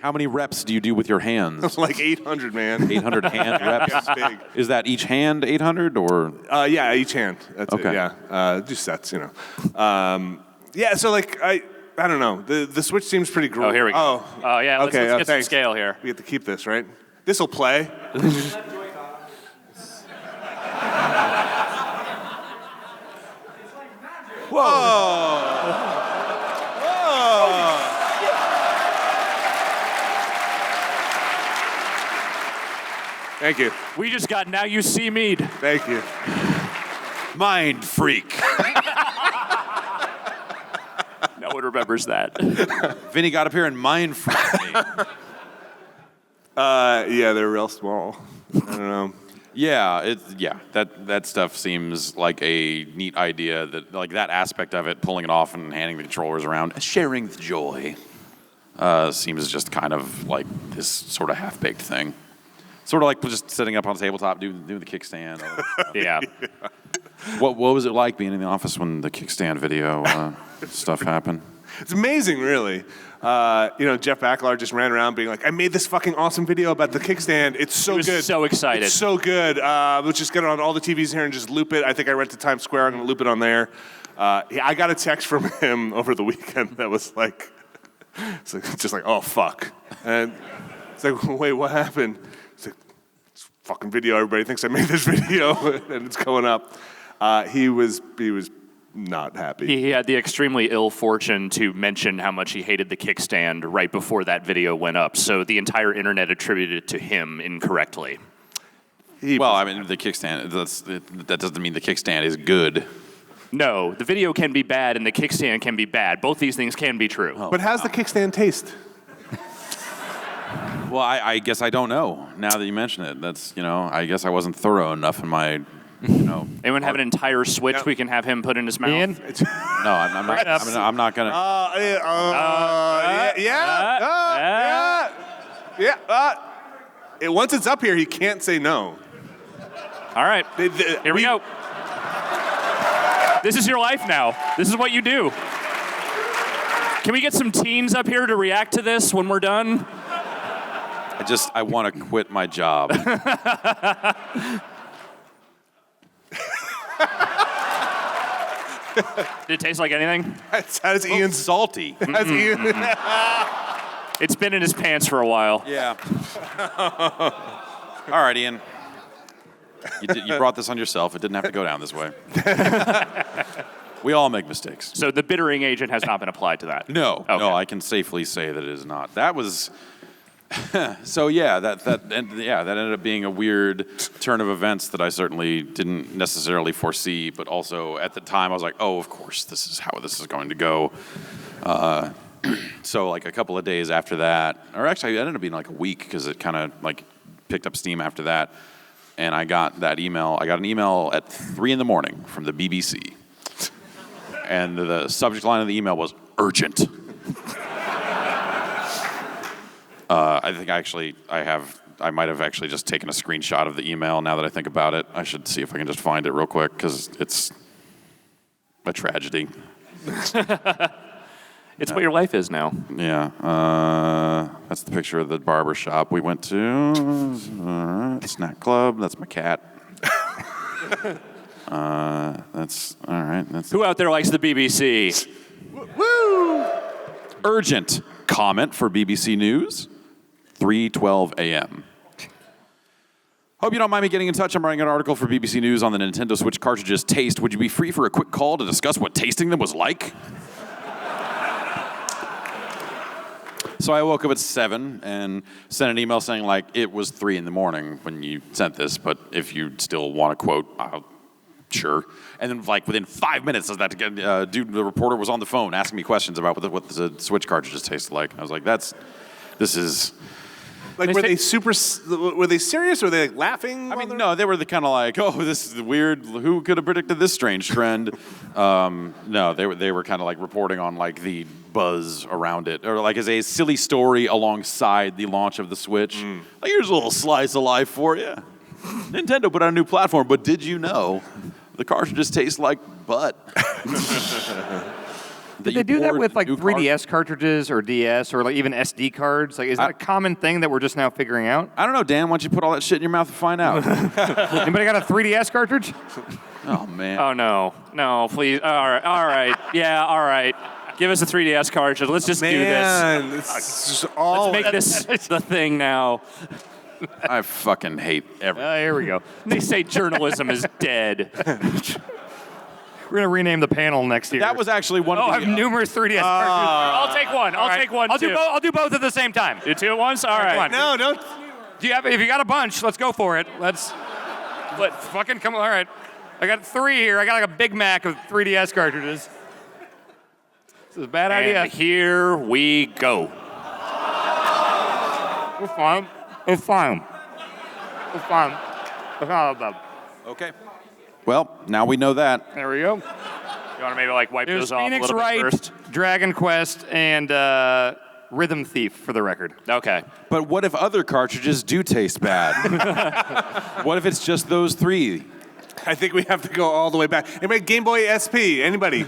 How many reps do you do with your hands? like 800, man. 800 hand reps? Yeah, big. Is that each hand 800 or? Yeah, each hand. That's Okay. it, yeah. Just sets, yeah, so like, I don't know. The Switch seems pretty great. Oh, here we go. Oh, yeah, let's get some thanks. scale here. We get to keep this, right? This'll play. Thank you. We just got Now You See Me. Thank you. Mind freak. No one remembers that. Vinny got up here and mind freaked me. Yeah, they're real small. I don't know. Yeah, that stuff seems like a neat idea. That aspect of it, pulling it off and handing the controllers around, sharing the joy, seems just kind of like this sort of half-baked thing. Sort of like just sitting up on the tabletop, doing the kickstand. Yeah. What was it like being in the office when the kickstand video stuff happened? It's amazing, really. Jeff Baclar just ran around being like, I made this fucking awesome video about the kickstand. It's so He was good. so excited. It's so good. Let's just get it on all the TVs here and just loop it. I think I read to Times Square. I'm going to loop it on there. I got a text from him over the weekend that was like, just like, oh, fuck. And it's like, wait, what happened? It's like, it's a fucking video. Everybody thinks I made this video, and it's going up. He was not happy. He had the extremely ill fortune to mention how much he hated the kickstand right before that video went up, so the entire internet attributed it to him incorrectly. Well, I mean, the kickstand, that doesn't mean the kickstand is good. No, the video can be bad and the kickstand can be bad. Both these things can be true. But how's the kickstand taste? Well, I guess I don't know. Now that you mention it, that's, I guess I wasn't thorough enough in my, Anyone have an entire Switch we can have him put in his mouth? Ian? No, I'm not gonna. Once it's up here, he can't say no. All right, here we go. This is your life now. This is what you do. Can we get some teens up here to react to this when we're done? I want to quit my job. Did it taste like anything? That's Ian's Salty. That's Ian. It's been in his pants for a while. Yeah. All right, Ian. You brought this on yourself. It didn't have to go down this way. We all make mistakes. So the bittering agent has not been applied to that? No, Okay. no, I can safely say that it is not. That was... So yeah, that ended up being a weird turn of events that I certainly didn't necessarily foresee, but also at the time I was like, oh, of course, this is how this is going to go. So like a couple of days after that, or actually it ended up being like a week because it kind of like picked up steam after that, and I got that email. I got an email at 3 a.m. from the BBC, and the subject line of the email was urgent. I think I might have actually just taken a screenshot of the email now that I think about it. I should see if I can just find it real quick because it's a tragedy. It's what your life is now. Yeah. That's the picture of the barber shop we went to. Snack club. That's my cat. That's all right. Who out there likes the BBC? Woo! Urgent comment for BBC News. 3:12 a.m. Hope you don't mind me getting in touch. I'm writing an article for BBC News on the Nintendo Switch cartridges' taste. Would you be free for a quick call to discuss what tasting them was like? So I woke up at 7 and sent an email saying, like, it was 3 in the morning when you sent this, but if you still want to quote, sure. And then, like, within 5 minutes of that, the reporter was on the phone asking me questions about what the Switch cartridges tasted like. I was like, this is... Like, were they serious or were they like laughing? I mean, no, they were the kind of like, oh, this is weird. Who could have predicted this strange trend? No, they were kind of like reporting on like the buzz around it, or like as a silly story alongside the launch of the Switch. Like, here's a little slice of life for you. Nintendo put out a new platform, but did you know the cartridges taste like butt? Did they do that with like 3DS cartridges or DS or like even SD cards? Like, is that a common thing that we're just now figuring out? I don't know, Dan. Why don't you put all that shit in your mouth and find out? Anybody got a 3DS cartridge? Oh, man. Oh, no, please. All right. Yeah, all right. Give us a 3DS cartridge. Let's just do this. It's just all... Let's make this the thing now. I fucking hate everything. Here we go. They say journalism is dead. We're going to rename the panel next year. That was actually one of the... I have numerous 3DS cartridges. I'll take one. I'll take one, too. I'll do both at the same time. You 2 at once? All right. No, don't... If you got a bunch, let's go for it. Let's fucking come. All right. I got 3 here. I got like a Big Mac of 3DS cartridges. This is a bad idea. And here we go. It's fine. It's fine. It's fine. It's not bad. Okay. Well, now we know that. There we go. You want to maybe like wipe There's those off Phoenix a little Wright, bit first? Dragon Quest, and Rhythm Thief for the record. Okay. But what if other cartridges do taste bad? What if it's just those 3? I think we have to go all the way back. Anybody, Game Boy SP? Anybody?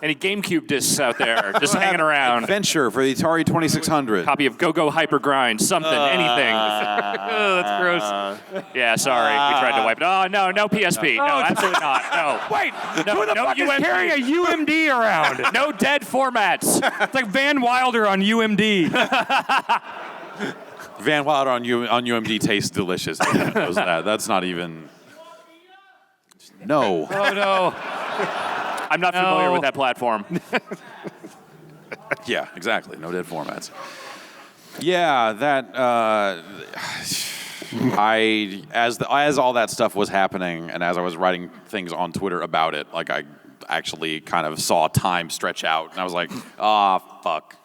Any GameCube discs out there just hanging around? Adventure for the Atari 2600. Copy of Go-Go Hyper Grind, something, anything. Oh, that's gross. Yeah, sorry. We tried to wipe it. Oh, no PSP. No, absolutely not. No. Wait, No, who the no fuck is UMD. carrying a UMD around? No dead formats. It's like Van Wilder on UMD. Van Wilder on UMD tastes delicious. Everyone knows that. That's not even... No. Oh, no. I'm not familiar with that platform. Yeah, exactly. No dead formats. Yeah, that... as all that stuff was happening, and as I was writing things on Twitter about it, like I actually kind of saw time stretch out, and I was like, fuck.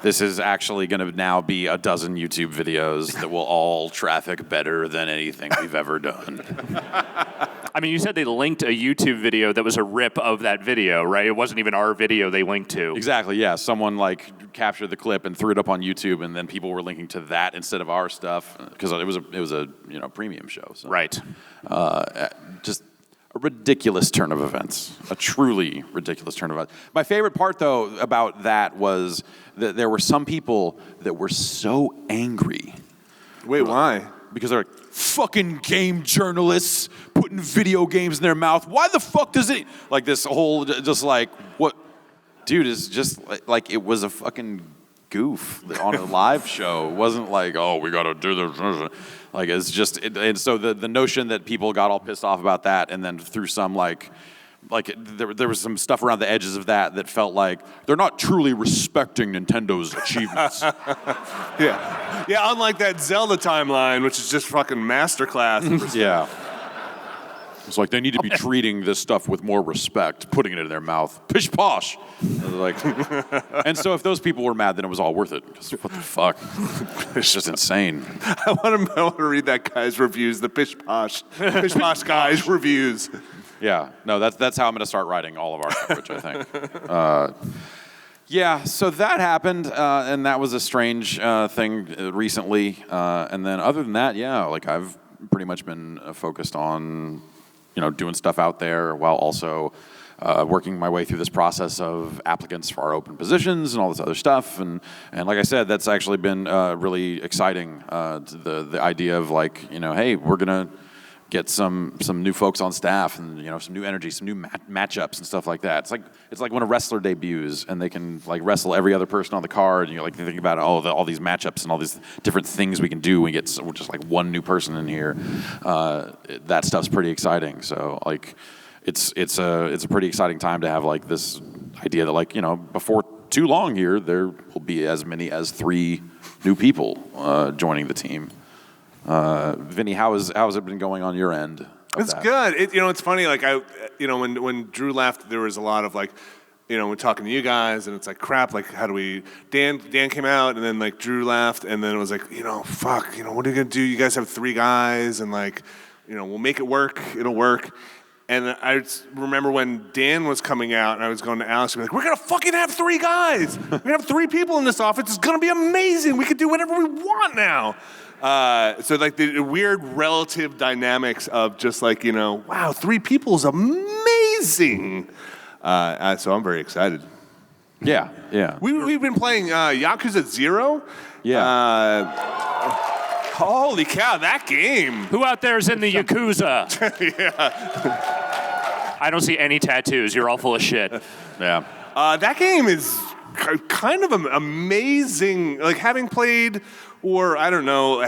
This is actually going to now be a dozen YouTube videos that will all traffic better than anything we've ever done. I mean, you said they linked a YouTube video that was a rip of that video, right? It wasn't even our video they linked to. Exactly, yeah. Someone like captured the clip and threw it up on YouTube, and then people were linking to that instead of our stuff because it was a premium show. So. Right. Just a ridiculous turn of events. A truly ridiculous turn of events. My favorite part, though, about that was that there were some people that were so angry. Wait, why? Because they're like, fucking game journalists putting video games in their mouth. Why the fuck does it... Like this whole, just like, what... Dude, is just like it was a fucking goof on a live show. It wasn't like, oh, we got to do this. Like, it's just... and so the notion that people got all pissed off about that and then through some, like there was some stuff around the edges of that felt like they're not truly respecting Nintendo's achievements. Yeah, unlike that Zelda timeline, which is just fucking masterclass. Yeah. It's like they need to be treating this stuff with more respect, putting it in their mouth. Pish posh. Like, and so if those people were mad, then it was all worth it. Because what the fuck? It's just insane. I want to read that guy's reviews, the Pish Posh guy's reviews. Yeah, no, that's how I'm going to start writing all of our coverage, I think. Yeah, so that happened, and that was a strange thing recently. And then other than that, yeah, like I've pretty much been focused on, doing stuff out there while also working my way through this process of applicants for our open positions and all this other stuff. And like I said, that's actually been really exciting. The idea of like, hey, we're going to get some new folks on staff and some new energy, some new matchups and stuff like that. It's like when a wrestler debuts and they can like wrestle every other person on the card, and you're like thinking about all these matchups and all these different things we can do. We get just like one new person in here. That stuff's pretty exciting. So like it's a pretty exciting time to have like this idea that like before too long here there will be as many as 3 new people joining the team. Vinny, how's it been going on your end? It's good. It's funny. Like when Drew left, there was a lot of like, we're talking to you guys, and it's like crap. Like, how do we? Dan came out, and then like Drew left, and then it was like, fuck. What are you gonna do? You guys have 3 guys, and like, we'll make it work. It'll work. And I remember when Dan was coming out, and I was going to Alex, and be like, we're gonna fucking have 3 guys. We're gonna have 3 people in this office. It's gonna be amazing. We can do whatever we want now. So like the weird relative dynamics of just like, wow, 3 people is amazing. So I'm very excited. Yeah. We've been playing Yakuza 0. Yeah. Holy cow, that game. Who out there is in the Yakuza? Yeah. I don't see any tattoos. You're all full of shit. Yeah. That game is kind of amazing. Like having played, or I don't know,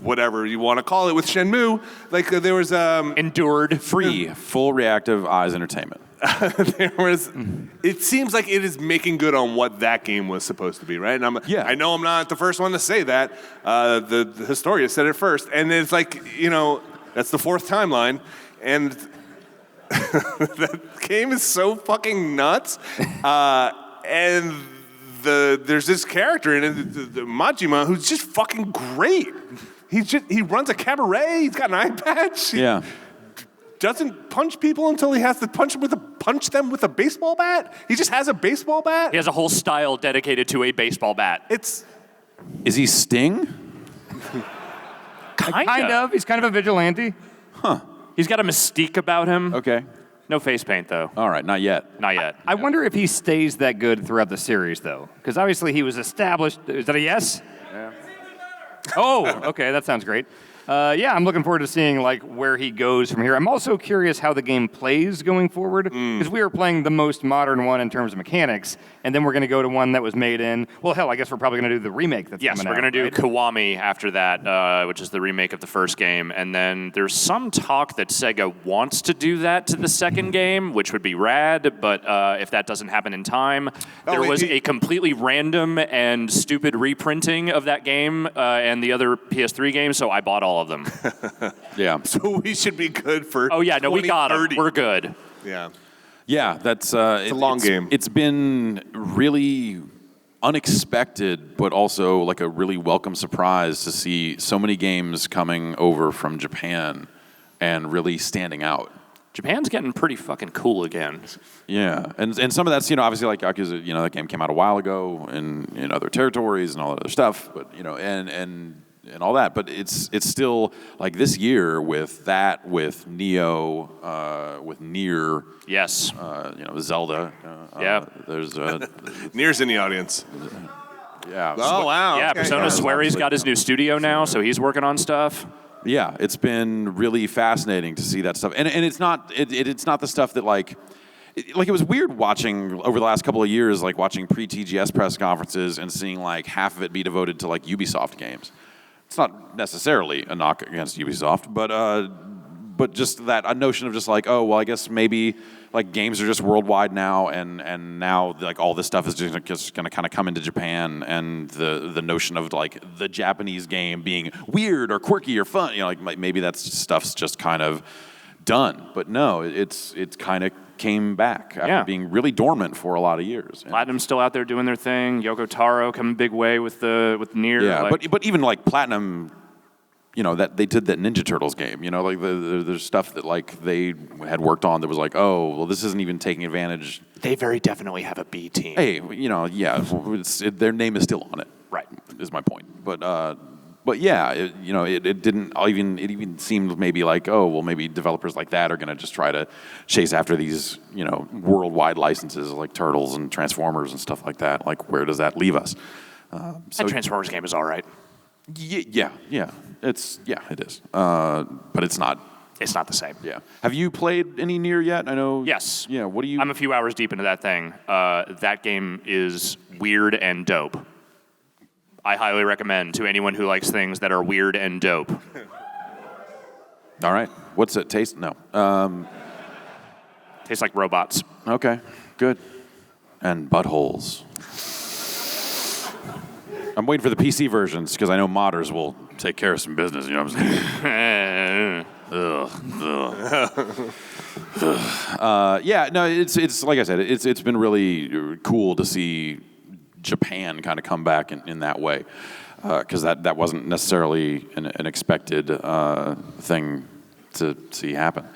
whatever you want to call it with Shenmue. Like there was Endured. Free, full reactive eyes entertainment. It seems like it is making good on what that game was supposed to be, right? And I know I'm not the first one to say that. The Historia said it first, and it's like that's the 4th timeline, and that game is so fucking nuts. And there's this character in it, the Majima, who's just fucking great. He runs a cabaret. He's got an eye patch. Yeah. Doesn't punch people until he has to punch them with a baseball bat. He just has a baseball bat. He has a whole style dedicated to a baseball bat. Is he Sting? Kind of. He's kind of a vigilante. Huh. He's got a mystique about him. Okay. No face paint, though. All right, not yet. Not yet. I wonder if he stays that good throughout the series, though, because obviously he was established. Is that a yes? Yeah. Oh, okay, that sounds great. Yeah, I'm looking forward to seeing like where he goes from here. I'm also curious how the game plays going forward, because we are playing the most modern one in terms of mechanics, and then we're going to go to one that was made in. Well, hell, I guess we're probably going to do the remake that's coming out. Yes, we're going to do Kiwami after that, which is the remake of the first game, and then there's some talk that Sega wants to do that to the second game, which would be rad. But if that doesn't happen in time, there was a completely random and stupid reprinting of that game and the other PS3 games, so I bought all of them. Yeah. So we should be good for. Oh yeah, no, we got them. We're good. Yeah. Yeah, that's it's a long game. It's been really unexpected, but also like a really welcome surprise to see so many games coming over from Japan and really standing out. Japan's getting pretty fucking cool again. Yeah, and some of that's obviously like Yakuza, that game came out a while ago in other territories and all that other stuff, but and all that, but it's still like this year with Neo, with Nier, yes, Zelda, yeah, there's Nier's in the audience. Yeah. Oh wow. Yeah, Okay. Persona Swery's got his new studio now, so he's working on stuff. Yeah, it's been really fascinating to see that stuff, and it's not the stuff that like it was weird watching over the last couple of years, like watching pre-TGS press conferences and seeing like half of it be devoted to like Ubisoft games. It's not necessarily a knock against Ubisoft, but just that a notion of just like, oh well, I guess maybe like games are just worldwide now, and now like all this stuff is just going to kind of come into Japan, and the notion of like the Japanese game being weird or quirky or fun, like maybe that stuff's just kind of done. But no, it's kind of came back after being really dormant for a lot of years. Platinum's still out there doing their thing. Yoko Taro coming big way with Nier. Yeah, but even like Platinum, that they did that Ninja Turtles game. Like there's stuff that like they had worked on that was like, oh, well, this isn't even taking advantage. They very definitely have a B team. Hey, their name is still on it. Right, is my point. But yeah, it didn't even. It even seemed maybe like, oh, well, maybe developers like that are going to just try to chase after these, worldwide licenses like Turtles and Transformers and stuff like that. Like, where does that leave us? That Transformers game is all right. Yeah. It is. But it's not. It's not the same. Yeah. Have you played any Nier yet? I know. Yes. Yeah. What do you? I'm a few hours deep into that thing. That game is weird and dope. I highly recommend to anyone who likes things that are weird and dope. All right. What's it taste? No. Tastes like robots. Okay. Good. And buttholes. I'm waiting for the PC versions because I know modders will take care of some business. You know what I'm saying? Yeah, no, it's like I said, it's been really cool to see Japan kind of come back in that way, because that wasn't necessarily an expected thing to see happen.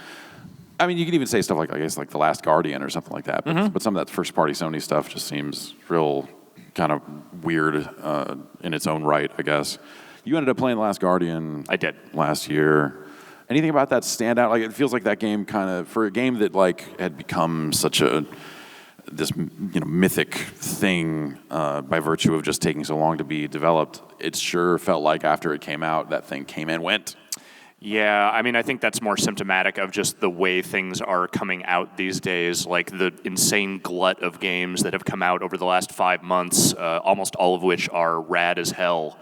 I mean, you can even say stuff like, I guess, like The Last Guardian or something like that, but some of that first-party Sony stuff just seems real kind of weird in its own right, I guess. You ended up playing The Last Guardian. I did. Last year. Anything about that stand out? Like, it feels like that game kind of, for a game that like had become such this mythic thing by virtue of just taking so long to be developed, it sure felt like after it came out, that thing came and went. Yeah, I mean, I think that's more symptomatic of just the way things are coming out these days, like the insane glut of games that have come out over the last 5 months, almost all of which are rad as hell.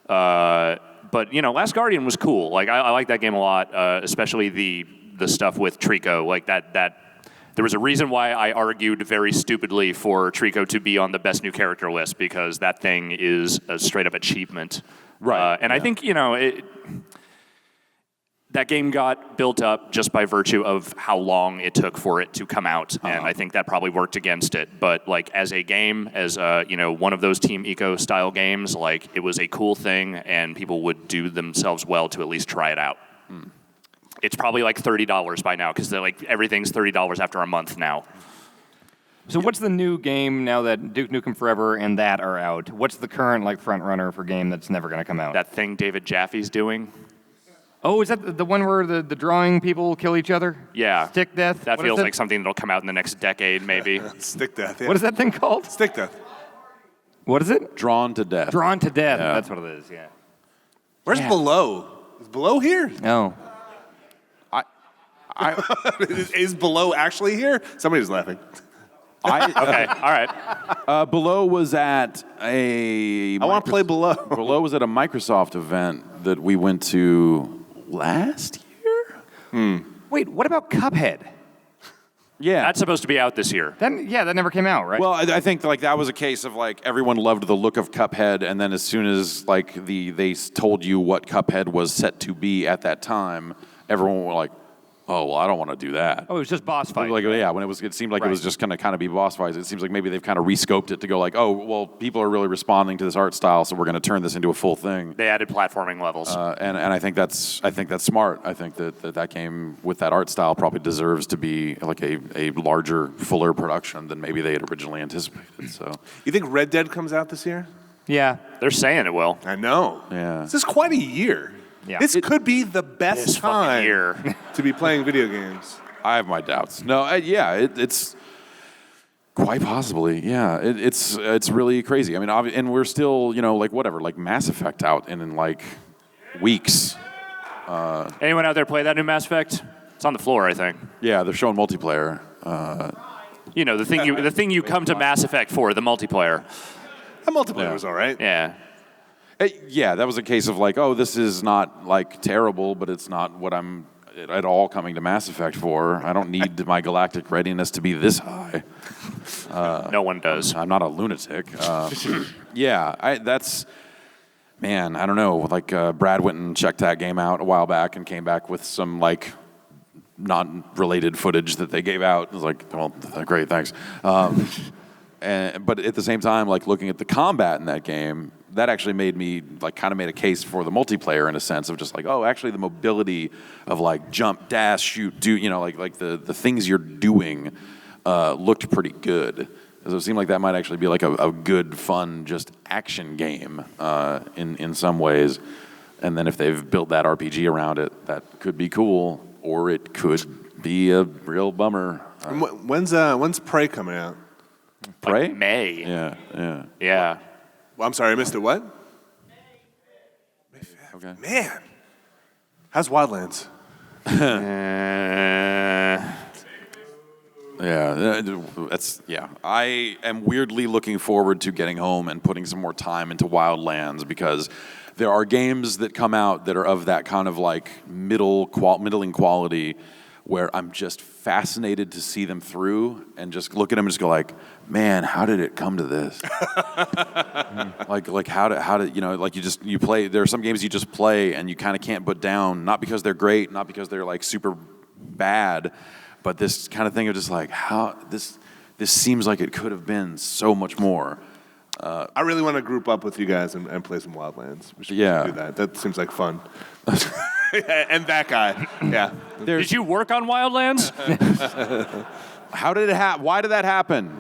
But, Last Guardian was cool. Like, I like that game a lot, especially the stuff with Trico. Like, that there was a reason why I argued very stupidly for Trico to be on the best new character list, because that thing is a straight-up achievement. Right. And I think, that game got built up just by virtue of how long it took for it to come out, and I think that probably worked against it. But like as a game, as one of those Team Eco style games, like it was a cool thing, and people would do themselves well to at least try it out. It's probably like $30 by now, because like everything's $30 after a month now. So what's the new game now that Duke Nukem Forever and that are out? What's the current like front runner for game that's never going to come out? That thing David Jaffe's doing. Oh, is that the one where the drawing people kill each other? Yeah. Stick Death? That What feels is it? like something that'll come out in the next decade, maybe. Stick Death. Yeah. What is that thing called? Stick Death. What is it? Drawn to Death. Drawn to Death. Yeah. That's what it is, yeah. Where's Below? Is Below here? No. Is Below actually here? Somebody's laughing. Okay, all right. Below was at a... I want to play Below. Below was at a Microsoft event that we went to last year? Wait, what about Cuphead? Yeah. That's supposed to be out this year. That never came out, right? Well, I think like that was a case of like everyone loved the look of Cuphead, and then as soon as like they told you what Cuphead was set to be at that time, everyone was like, "Oh, well, I don't want to do that." Oh, it was just boss fight. Like, yeah, when it seemed like it was just going to kind of be boss fights. It seems like maybe they've kind of rescoped it to go like, "Oh, well, people are really responding to this art style, so we're going to turn this into a full thing." They added platforming levels. And I think that's smart. I think that game with that art style probably deserves to be like a larger, fuller production than maybe they had originally anticipated. So You think Red Dead comes out this year? Yeah. They're saying it will. I know. Yeah. This is quite a year. Yeah. This could be the best This fucking time year. to be playing video games. I have my doubts. No, it's quite possibly. Yeah, it's really crazy. I mean, and we're still like Mass Effect out in like weeks. Anyone out there play that new Mass Effect? It's on the floor, I think. Yeah, they're showing multiplayer. The thing you come to Mass Effect for, the multiplayer. The multiplayer was all right. Yeah. Yeah, that was a case of like, oh, this is not like terrible, but it's not what I'm at all coming to Mass Effect for. I don't need my galactic readiness to be this high. No one does. I'm not a lunatic. Yeah, man, I don't know. Like Brad went and checked that game out a while back and came back with some like non-related footage that they gave out. It was like, well, great, thanks. But at the same time, like looking at the combat in that game, that actually made me like kind of made a case for the multiplayer in a sense of just like, oh, actually the mobility of like jump, dash, shoot, do like the things you're doing looked pretty good. So it seemed like that might actually be like a good, fun, just action game in some ways. And then if they've built that RPG around it, that could be cool, or it could be a real bummer. When's Prey coming out? Prey? Like May. Yeah. Well, I'm sorry, I missed it. What? Okay. Man, how's Wildlands? Yeah. I am weirdly looking forward to getting home and putting some more time into Wildlands, because there are games that come out that are of that kind of like middling quality where I'm just fascinated to see them through and just look at them and just go like, man, how did it come to this? like how did like you play, there are some games you just play and you kind of can't put down, not because they're great, not because they're like super bad, but this kind of thing of just like, how this seems like it could have been so much more. I really want to group up with you guys and play some Wildlands. We should do that. That seems like fun. And that guy, yeah. Did you work on Wildlands? How did it happen? Why did that happen?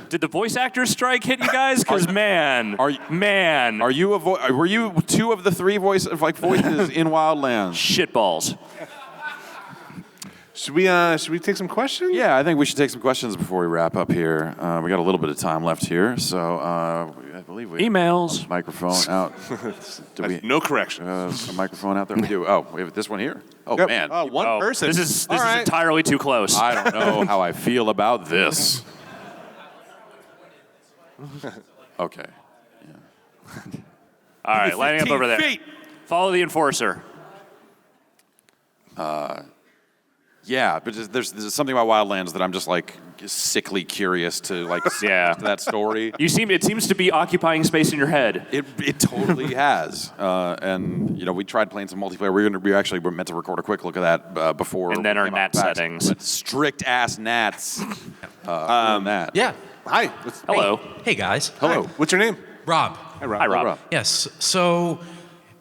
Did the voice actors strike hit you guys? Because were you two of the three voices in Wildlands? Shitballs. Should we take some questions? Yeah, I think we should take some questions before we wrap up here. We got a little bit of time left here, so I believe we emails. have a microphone out. No correction. A microphone out there. We do. Oh, we have this one here. Oh Yep. man. One person. This is All right. entirely too close. I don't know how I feel about this. Okay. All right, lining up over there. Feet. Follow the enforcer. Yeah, but there's something about Wildlands that I'm just like sickly curious to like see to that story. It seems to be occupying space in your head. It totally has. And we tried playing some multiplayer. We actually were meant to record a quick look at that before. And then we our came out NAT PAX. settings. But strict ass NATs. That. Yeah. Hi. Hello. Hey guys. Hello. What's your name? Rob. Hi, Rob. Hi, Rob. Yes. So,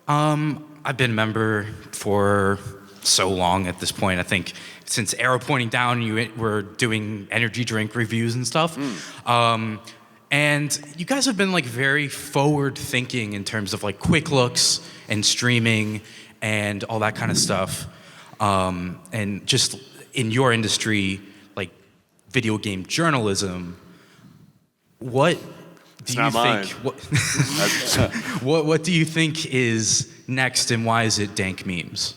I've been a member for so long at this point. I think since Arrow Pointing Down, you were doing energy drink reviews and stuff. And you guys have been like very forward thinking in terms of like quick looks and streaming and all that kind of stuff. And just in your industry, like video game journalism, what do you think? What do you think is next, and why is it dank memes?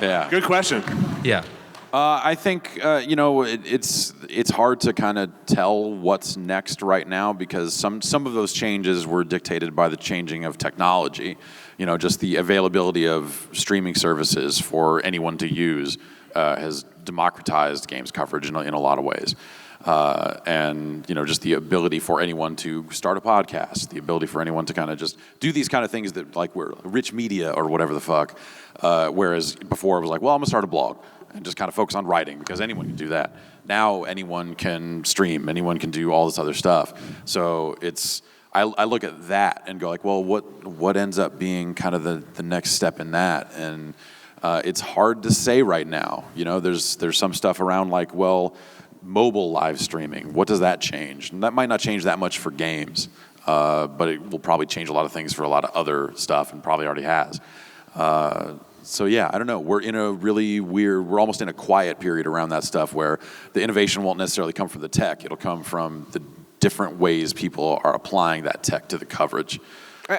Yeah. Good question. Yeah. I think it's hard to kind of tell what's next right now because some of those changes were dictated by the changing of technology. Just the availability of streaming services for anyone to use has democratized games coverage in a lot of ways. And just the ability for anyone to start a podcast, the ability for anyone to kind of just do these kind of things that like we're rich media or whatever the fuck. Whereas before it was like, well, I'm gonna start a blog and just kind of focus on writing because anyone can do that. Now anyone can stream, anyone can do all this other stuff. So I look at that and go like, well, what ends up being kind of the next step in that? And it's hard to say right now. There's some stuff around like, well, mobile live streaming, what does that change? And that might not change that much for games, but it will probably change a lot of things for a lot of other stuff and probably already has. So yeah, I don't know. We're in a really we're almost in a quiet period around that stuff where the innovation won't necessarily come from the tech. It'll come from the different ways people are applying that tech to the coverage.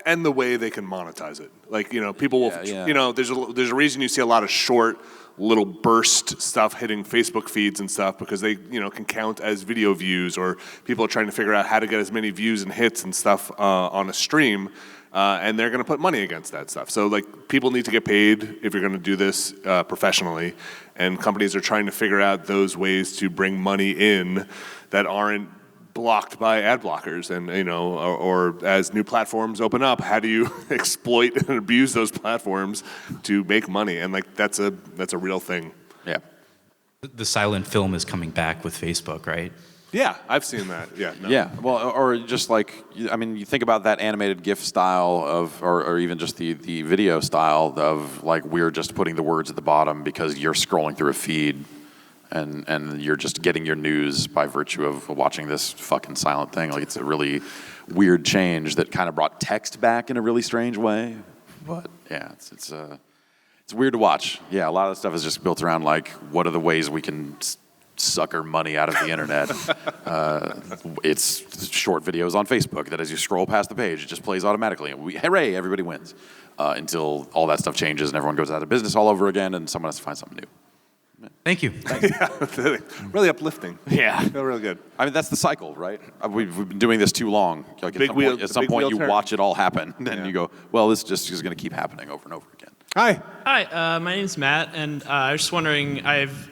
And the way they can monetize it. Like, people will, Yeah. there's a reason you see a lot of short, little burst stuff hitting Facebook feeds and stuff because they, can count as video views, or people are trying to figure out how to get as many views and hits and stuff on a stream, and they're going to put money against that stuff. So, like, people need to get paid if you're going to do this professionally, and companies are trying to figure out those ways to bring money in that aren't blocked by ad blockers, and or as new platforms open up, how do you exploit and abuse those platforms to make money? And like that's a real thing. Yeah. The silent film is coming back with Facebook, right? Yeah, I've seen that. Yeah. No. Yeah. Well, or just like, you think about that animated GIF style of, or even just the video style of like, we're just putting the words at the bottom because you're scrolling through a feed. And you're just getting your news by virtue of watching this fucking silent thing. Like, it's a really weird change that kind of brought text back in a really strange way. But yeah, it's weird to watch. Yeah, a lot of the stuff is just built around like, what are the ways we can sucker money out of the internet? It's short videos on Facebook that as you scroll past the page, it just plays automatically, and hooray, everybody wins. Until all that stuff changes and everyone goes out of business all over again, and someone has to find something new. Thank you. Really uplifting. Yeah. Feel really good. That's the cycle, right? We've been doing this too long. Like at some point you turn. watch it all happen, and you go, well, this just is going to keep happening over and over again. Hi. Hi, my name's Matt, and I was just wondering, I've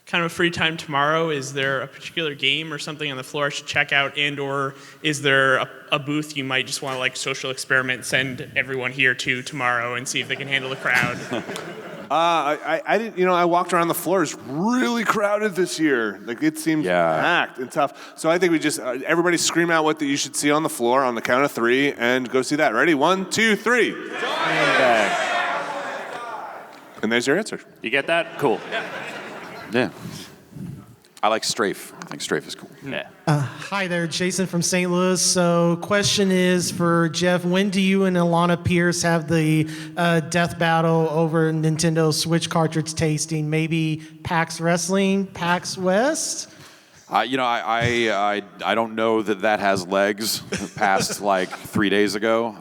kind of a free time tomorrow. Is there a particular game or something on the floor I should check out, and/or is there a booth you might just want to like social experiment, send everyone here to tomorrow and see if they can handle the crowd? I didn't. I walked around the floor. It's really crowded this year. Like it seems packed and tough. So I think we just everybody scream out what you should see on the floor on the count of 3 and go see that. Ready? 1, 2, 3. And there's your answer. You get that? Cool. Yeah. I like Strafe. I think Strafe is cool. Yeah. Hi there, Jason from St. Louis. So, question is for Jeff: when do you and Alana Pierce have the death battle over Nintendo Switch cartridge tasting? Maybe PAX Wrestling, PAX West? I don't know that has legs past like 3 days ago.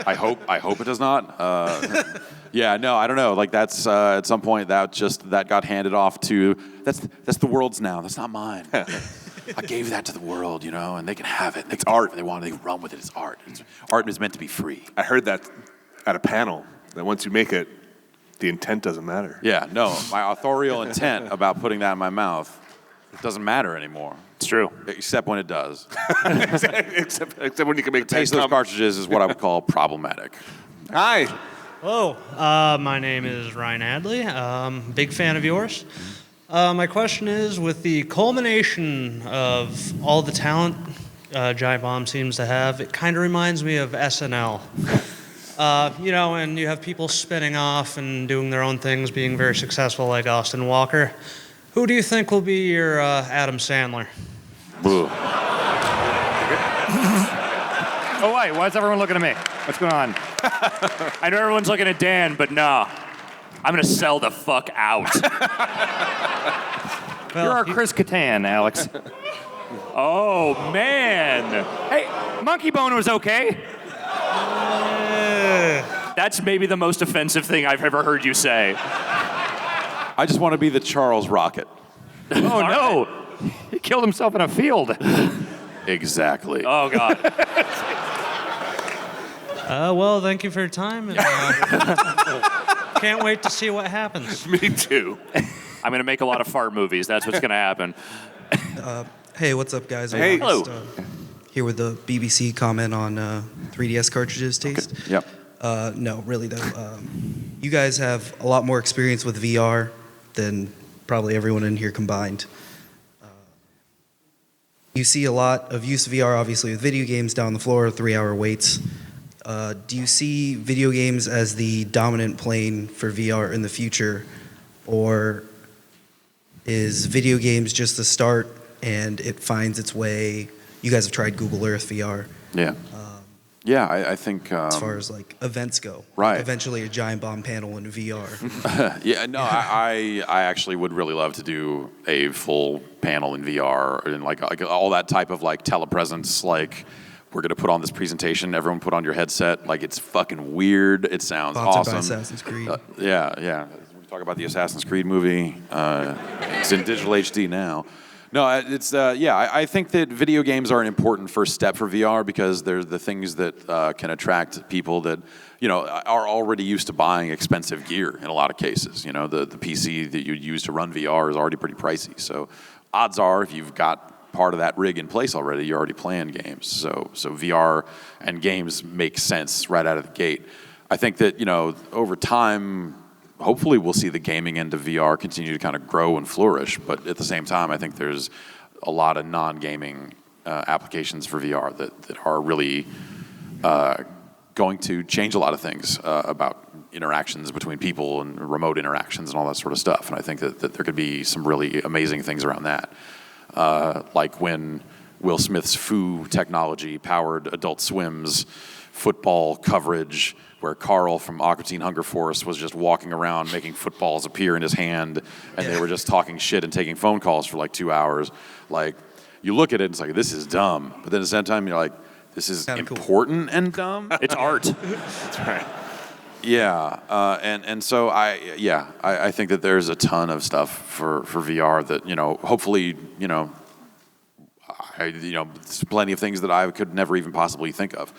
I hope it does not. Yeah, no, I don't know. Like that's at some point that got handed off to that's the world's now. That's not mine. I gave that to the world, and they can have it. It's art. If they want it, they can run with it. It's art. Art is meant to be free. I heard that at a panel that once you make it, the intent doesn't matter. Yeah, no, my authorial intent about putting that in my mouth, it doesn't matter anymore. It's true. Except when it does. except when you can make Taste those cartridges is what I would call problematic. Hi. Hello, my name is Ryan Adley. Big fan of yours. My question is, with the culmination of all the talent Giant Bomb seems to have, it kind of reminds me of SNL. And you have people spinning off and doing their own things, being very successful like Austin Walker. Who do you think will be your Adam Sandler? Oh, wait, why is everyone looking at me? What's going on? I know everyone's looking at Dan, but nah. I'm going to sell the fuck out. You're our Chris Kattan, Alex. Oh, man. Hey, Monkey Bone was okay. That's maybe the most offensive thing I've ever heard you say. I just want to be the Charles Rocket. Oh, no. He killed himself in a field. Exactly. Oh, God. Well, thank you for your time. And, can't wait to see what happens. Me too. I'm going to make a lot of fart movies. That's what's going to happen. Hey, what's up, guys? Hey. Hello. Here with the BBC comment on 3DS cartridges taste. Okay. Yep. No, really though. You guys have a lot more experience with VR than probably everyone in here combined. You see a lot of use of VR, obviously, with video games down the floor, 3-hour waits. Do you see video games as the dominant plane for VR in the future, or is video games just the start and it finds its way? You guys have tried Google Earth VR. Yeah. I think As far as like events go, right. Eventually, a Giant Bomb panel in VR. Yeah, no, I actually would really love to do a full panel in VR and like all that type of like telepresence. Like we're gonna put on this presentation, everyone put on your headset. Like it's fucking weird. It sounds Sponsored by awesome. Assassin's Creed. Yeah. We talk about the Assassin's Creed movie. It's in digital HD now. No, it's I think that video games are an important first step for VR because they're the things that can attract people that are already used to buying expensive gear in a lot of cases. The PC that you use to run VR is already pretty pricey. So odds are, if you've got part of that rig in place already, you're already playing games. So VR and games make sense right out of the gate. I think that over time, hopefully we'll see the gaming end of VR continue to kind of grow and flourish, but at the same time, I think there's a lot of non-gaming applications for VR that are really going to change a lot of things about interactions between people and remote interactions and all that sort of stuff. And I think that there could be some really amazing things around that. Like when Will Smith's Foo technology powered Adult Swim's football coverage, where Carl from Aqua Teen Hunger Force was just walking around making footballs appear in his hand, and they were just talking shit and taking phone calls for like 2 hours. Like, you look at it and it's like, this is dumb. But then at the same time, you're like, this is important and dumb. It's art. That's right. Yeah, and so I think that there's a ton of stuff for VR that hopefully there's plenty of things that I could never even possibly think of.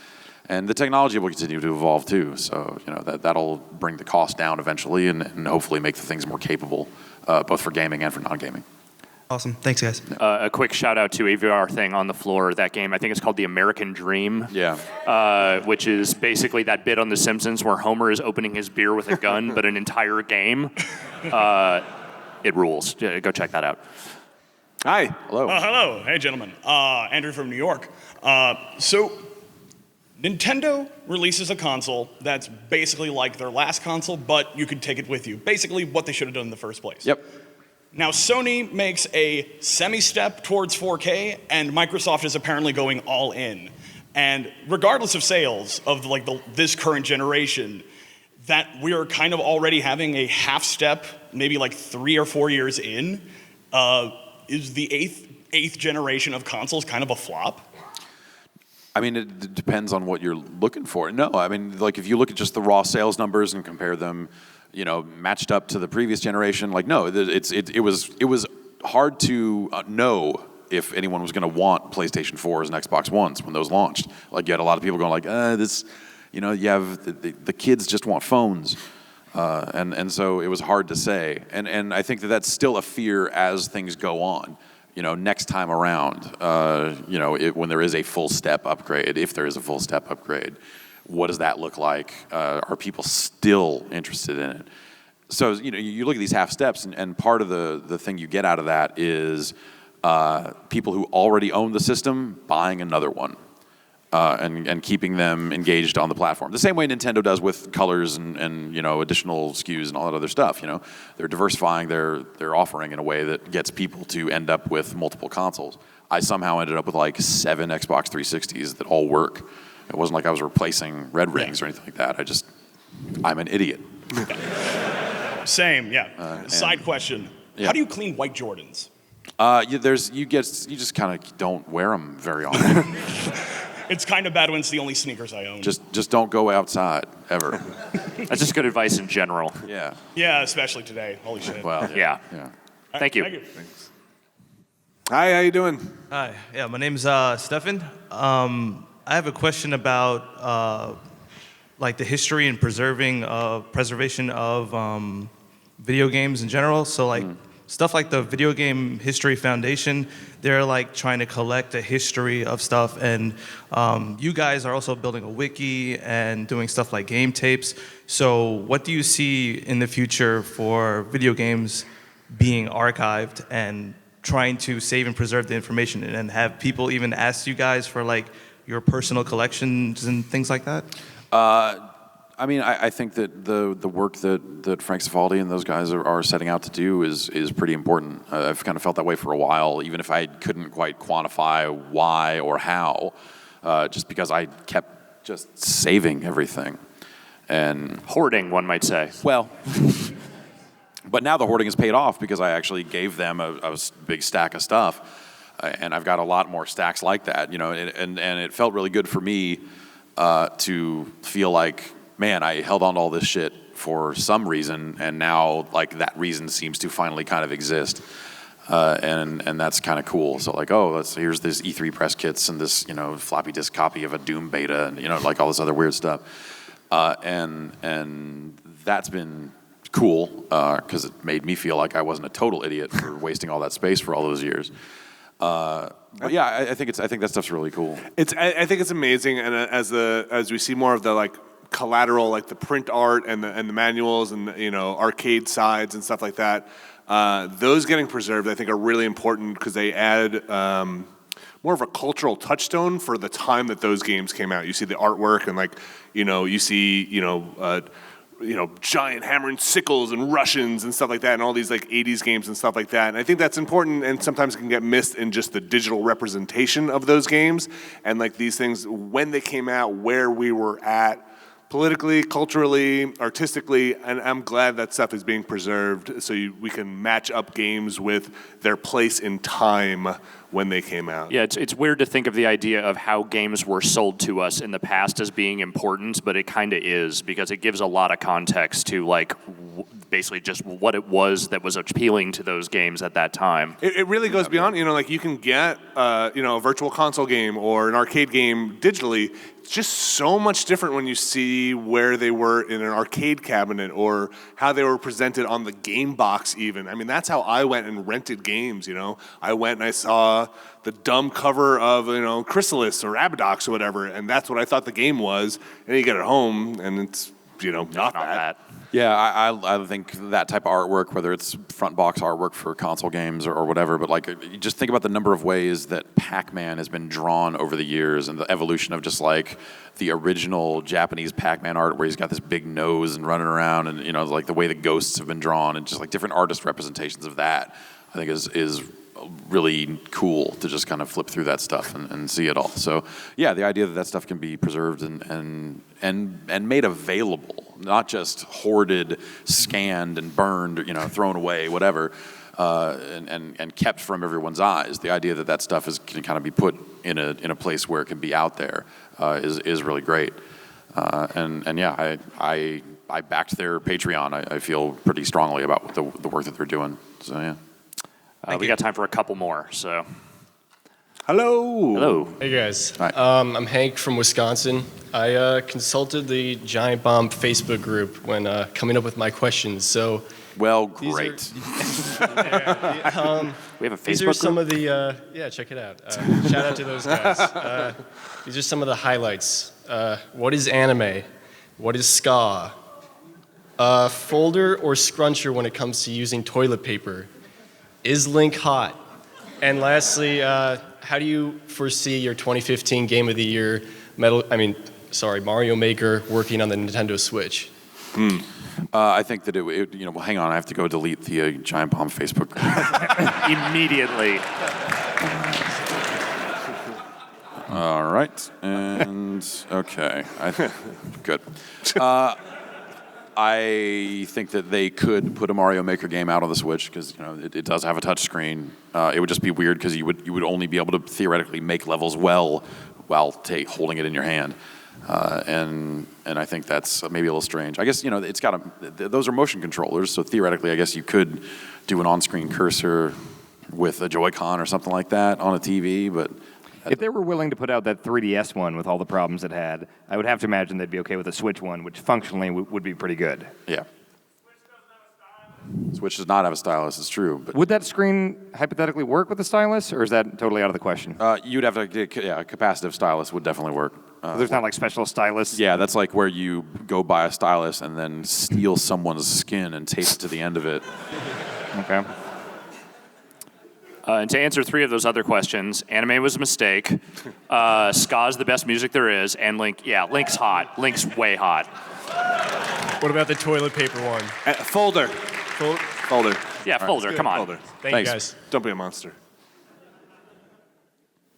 And the technology will continue to evolve too. So, that'll bring the cost down eventually and hopefully make the things more capable, both for gaming and for non-gaming. Awesome. Thanks, guys. A quick shout out to a VR thing on the floor. That game, I think it's called The American Dream. Yeah. Which is basically that bit on The Simpsons where Homer is opening his beer with a gun, but an entire game. It rules. Go check that out. Hi. Hello. Hello. Hey, gentlemen. Andrew from New York. So, Nintendo releases a console that's basically like their last console, but you could take it with you. Basically what they should have done in the first place. Yep. Now, Sony makes a semi-step towards 4K, and Microsoft is apparently going all in. And regardless of sales of this current generation, that we're kind of already having a half step, maybe 3 or 4 years in, is the eighth generation of consoles kind of a flop? I mean, it depends on what you're looking for. No, I mean, if you look at just the raw sales numbers and compare them, matched up to the previous generation, no, it was hard to know if anyone was going to want PlayStation 4s and Xbox Ones when those launched. You had a lot of people going this, you have the kids just want phones. And so it was hard to say. And I think that's still a fear as things go on. Next time around, when there is a full step upgrade, if there is a full step upgrade, what does that look like? Are people still interested in it? So, you look at these half steps, and part of the thing you get out of that is people who already own the system buying another one. And keeping them engaged on the platform. The same way Nintendo does with colors and additional SKUs and all that other stuff. They're diversifying their offering in a way that gets people to end up with multiple consoles. I somehow ended up with 7 Xbox 360s that all work. It wasn't like I was replacing Red Rings or anything like that. I'm an idiot. Same, yeah. Side question: Yeah. How do you clean white Jordans? You just kind of don't wear them very often. It's kind of bad when it's the only sneakers I own. Just don't go outside ever. That's just good advice in general. Yeah. Yeah, especially today. Holy shit. Well, Yeah. Thank you. Thank you. Hi, how you doing? Hi, yeah, my name's Stefan. I have a question about the history and preservation of video games in general. So stuff like the Video Game History Foundation, they're trying to collect a history of stuff, and you guys are also building a wiki and doing stuff like game tapes. So what do you see in the future for video games being archived and trying to save and preserve the information, and have people even ask you guys for your personal collections and things like that? I think that the work that Frank Cifaldi and those guys are setting out to do is pretty important. I've kind of felt that way for a while, even if I couldn't quite quantify why or how, just because I kept just saving everything. And Hoarding, one might say. well, but now the hoarding has paid off because I actually gave them a big stack of stuff, and I've got a lot more stacks like that, and it felt really good for me to feel like, man, I held on to all this shit for some reason, and now that reason seems to finally kind of exist, and that's kind of cool. So here's this E3 press kits and this floppy disk copy of a Doom beta, and all this other weird stuff, and that's been cool because it made me feel like I wasn't a total idiot for wasting all that space for all those years. But yeah, I think that stuff's really cool. I think it's amazing, and as we see more of the collateral, the print art and the manuals and arcade sides and stuff like that, those getting preserved I think are really important because they add more of a cultural touchstone for the time that those games came out. You see the artwork and you see giant hammer and sickles and Russians and stuff like that, and all these 80s games and stuff like that. And I think that's important, and sometimes it can get missed in just the digital representation of those games and these things when they came out, where we were at politically, culturally, artistically, and I'm glad that stuff is being preserved so we can match up games with their place in time when they came out. Yeah, it's weird to think of the idea of how games were sold to us in the past as being important, but it kind of is because it gives a lot of context to basically just what it was that was appealing to those games at that time. It really goes beyond, like you can get, a virtual console game or an arcade game digitally. It's just so much different when you see where they were in an arcade cabinet or how they were presented on the game box even. I mean, that's how I went and rented games, I went and I saw the dumb cover of, Chrysalis or Abadox or whatever, and that's what I thought the game was. And you get it home and it's, not that. Yeah, I think that type of artwork, whether it's front box artwork for console games or whatever, but like you just think about the number of ways that Pac-Man has been drawn over the years and the evolution of just like the original Japanese Pac-Man art where he's got this big nose and running around and, like the way the ghosts have been drawn and just like different artist representations of that, I think is really cool to just kind of flip through that stuff and see it all. So yeah, the idea that stuff can be preserved and made available, not just hoarded, scanned and burned, thrown away, whatever, and kept from everyone's eyes. The idea that stuff can kind of be put in a place where it can be out there is really great. And yeah, I backed their Patreon. I feel pretty strongly about the work that they're doing. So yeah. We got time for a couple more, so. Hello. Hey guys. Hi. I'm Hank from Wisconsin. I consulted the Giant Bomb Facebook group when coming up with my questions. So. Well, great. We have a Facebook These are group? some of the. Check it out. Shout out to those guys. These are some of the highlights. What is anime? What is ska? Folder or scruncher when it comes to using toilet paper? Is Link hot? And lastly, how do you foresee your 2015 Game of the Year Mario Maker working on the Nintendo Switch? I think that well, hang on, I have to go delete the Giant Bomb Facebook group. Immediately. All right, and okay, good. I think that they could put a Mario Maker game out on the Switch because it does have a touch screen. It would just be weird because you would only be able to theoretically make levels well while holding it in your hand, and I think that's maybe a little strange. I guess it's got those are motion controllers, so theoretically I guess you could do an on-screen cursor with a Joy-Con or something like that on a TV, but. If they were willing to put out that 3DS one with all the problems it had, I would have to imagine they'd be okay with a Switch one, which functionally would be pretty good. Yeah. Switch does not have a stylus, it's true. But would that screen hypothetically work with a stylus, or is that totally out of the question? You'd have to, a capacitive stylus would definitely work. There's not like special stylus? Yeah, that's like where you go buy a stylus and then steal someone's skin and tape it to the end of it. Okay. And to answer 3 of those other questions, anime was a mistake. Ska's the best music there is, and Link's hot. Link's way hot. What about the toilet paper one? Folder. Folder. Yeah, folder. Come on. Folder. Thank you guys. Don't be a monster.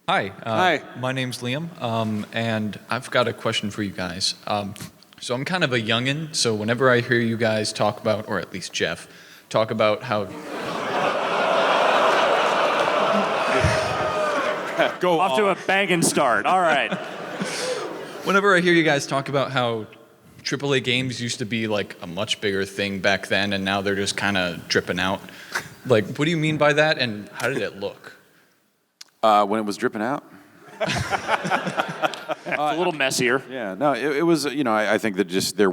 Hi. Hi. My name's Liam, and I've got a question for you guys. So I'm kind of a youngin', so whenever I hear you guys talk about, or at least Jeff, talk about how... Go off to a banging start. All right. Whenever I hear you guys talk about how AAA games used to be like a much bigger thing back then, and now they're just kind of dripping out, like, what do you mean by that, and how did it look? When it was dripping out? It's a little messier. Yeah, no, it was, I think that just there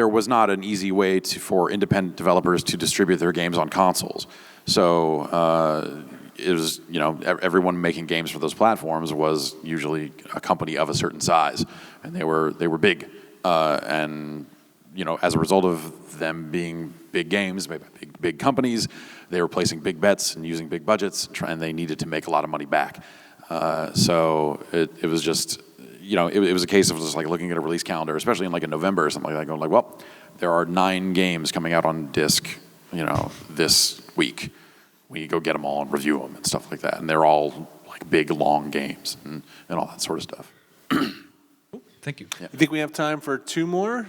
was not an easy way for independent developers to distribute their games on consoles. So it was, everyone making games for those platforms was usually a company of a certain size, and they were big. And, as a result of them being big games, made by big companies, they were placing big bets and using big budgets, and they needed to make a lot of money back. So it was just, it was a case of just like looking at a release calendar, especially in like in November or something like that, going like, well, there are 9 games coming out on disc, this week. We need to go get them all and review them and stuff like that. And they're all like big, long games and all that sort of stuff. Thank you. Yeah. You think we have time for 2 more?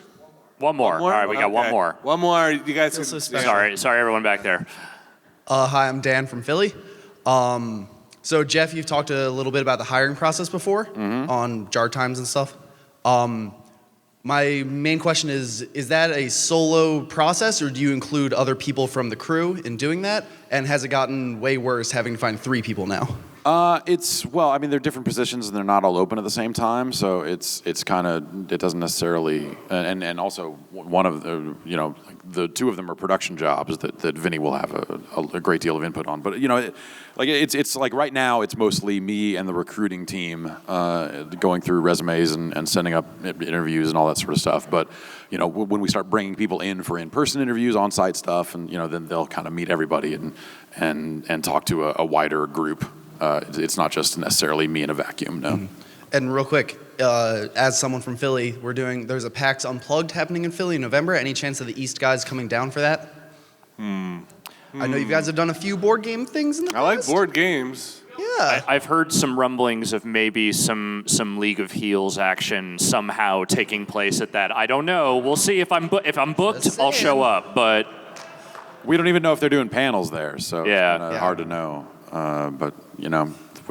One more. All right, we got one Okay. more. One more. You guys can... Sorry, everyone back there. Hi, I'm Dan from Philly. So Jeff, you've talked a little bit about the hiring process before on jar times and stuff. My main question is that a solo process, or do you include other people from the crew in doing that? And has it gotten way worse having to find 3 people now? They're different positions and they're not all open at the same time, so it's kind of, it doesn't necessarily, and also one of the, the 2 of them are production jobs that Vinny will have a great deal of input on. But it's like right now it's mostly me and the recruiting team going through resumes and sending up interviews and all that sort of stuff. But when we start bringing people in for in-person interviews, on-site stuff, and then they'll kind of meet everybody and talk to a wider group. It's not just necessarily me in a vacuum, no. Mm-hmm. And real quick, as someone from Philly, there's a PAX Unplugged happening in Philly in November. Any chance of the East guys coming down for that? I know you guys have done a few board game things in the past. I like board games. Yeah. I've heard some rumblings of maybe some League of Heels action somehow taking place at that. I don't know. We'll see if I'm booked. I'll show up, but we don't even know if they're doing panels there, so yeah. It's hard to know. But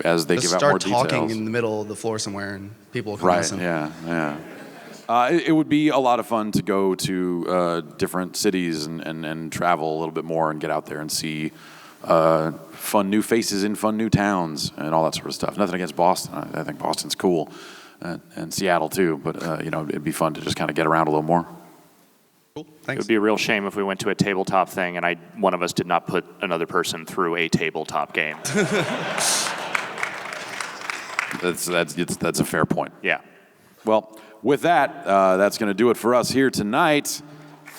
as they give out more details, start talking in the middle of the floor somewhere, and people will come listen. Yeah. It would be a lot of fun to go to different cities and travel a little bit more and get out there and see fun new faces in fun new towns and all that sort of stuff. Nothing against Boston. I think Boston's cool, and Seattle too. But it'd be fun to just kind of get around a little more. Cool. It Thanks. would be a real shame if we went to a tabletop thing and one of us did not put another person through a tabletop game. That's a fair point. Yeah. Well, with that, that's going to do it for us here tonight.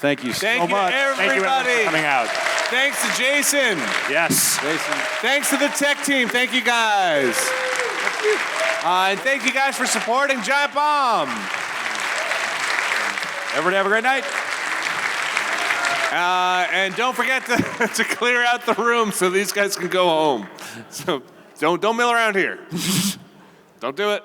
Thank you so much. Thank you, everybody. Thank you everyone for coming out. Thanks to Jason. Yes. Jason. Thanks to the tech team. Thank you guys. And thank you guys for supporting Giant Bomb. Everybody have a great night. And don't forget to clear out the room so these guys can go home. So don't mill around here. Don't do it.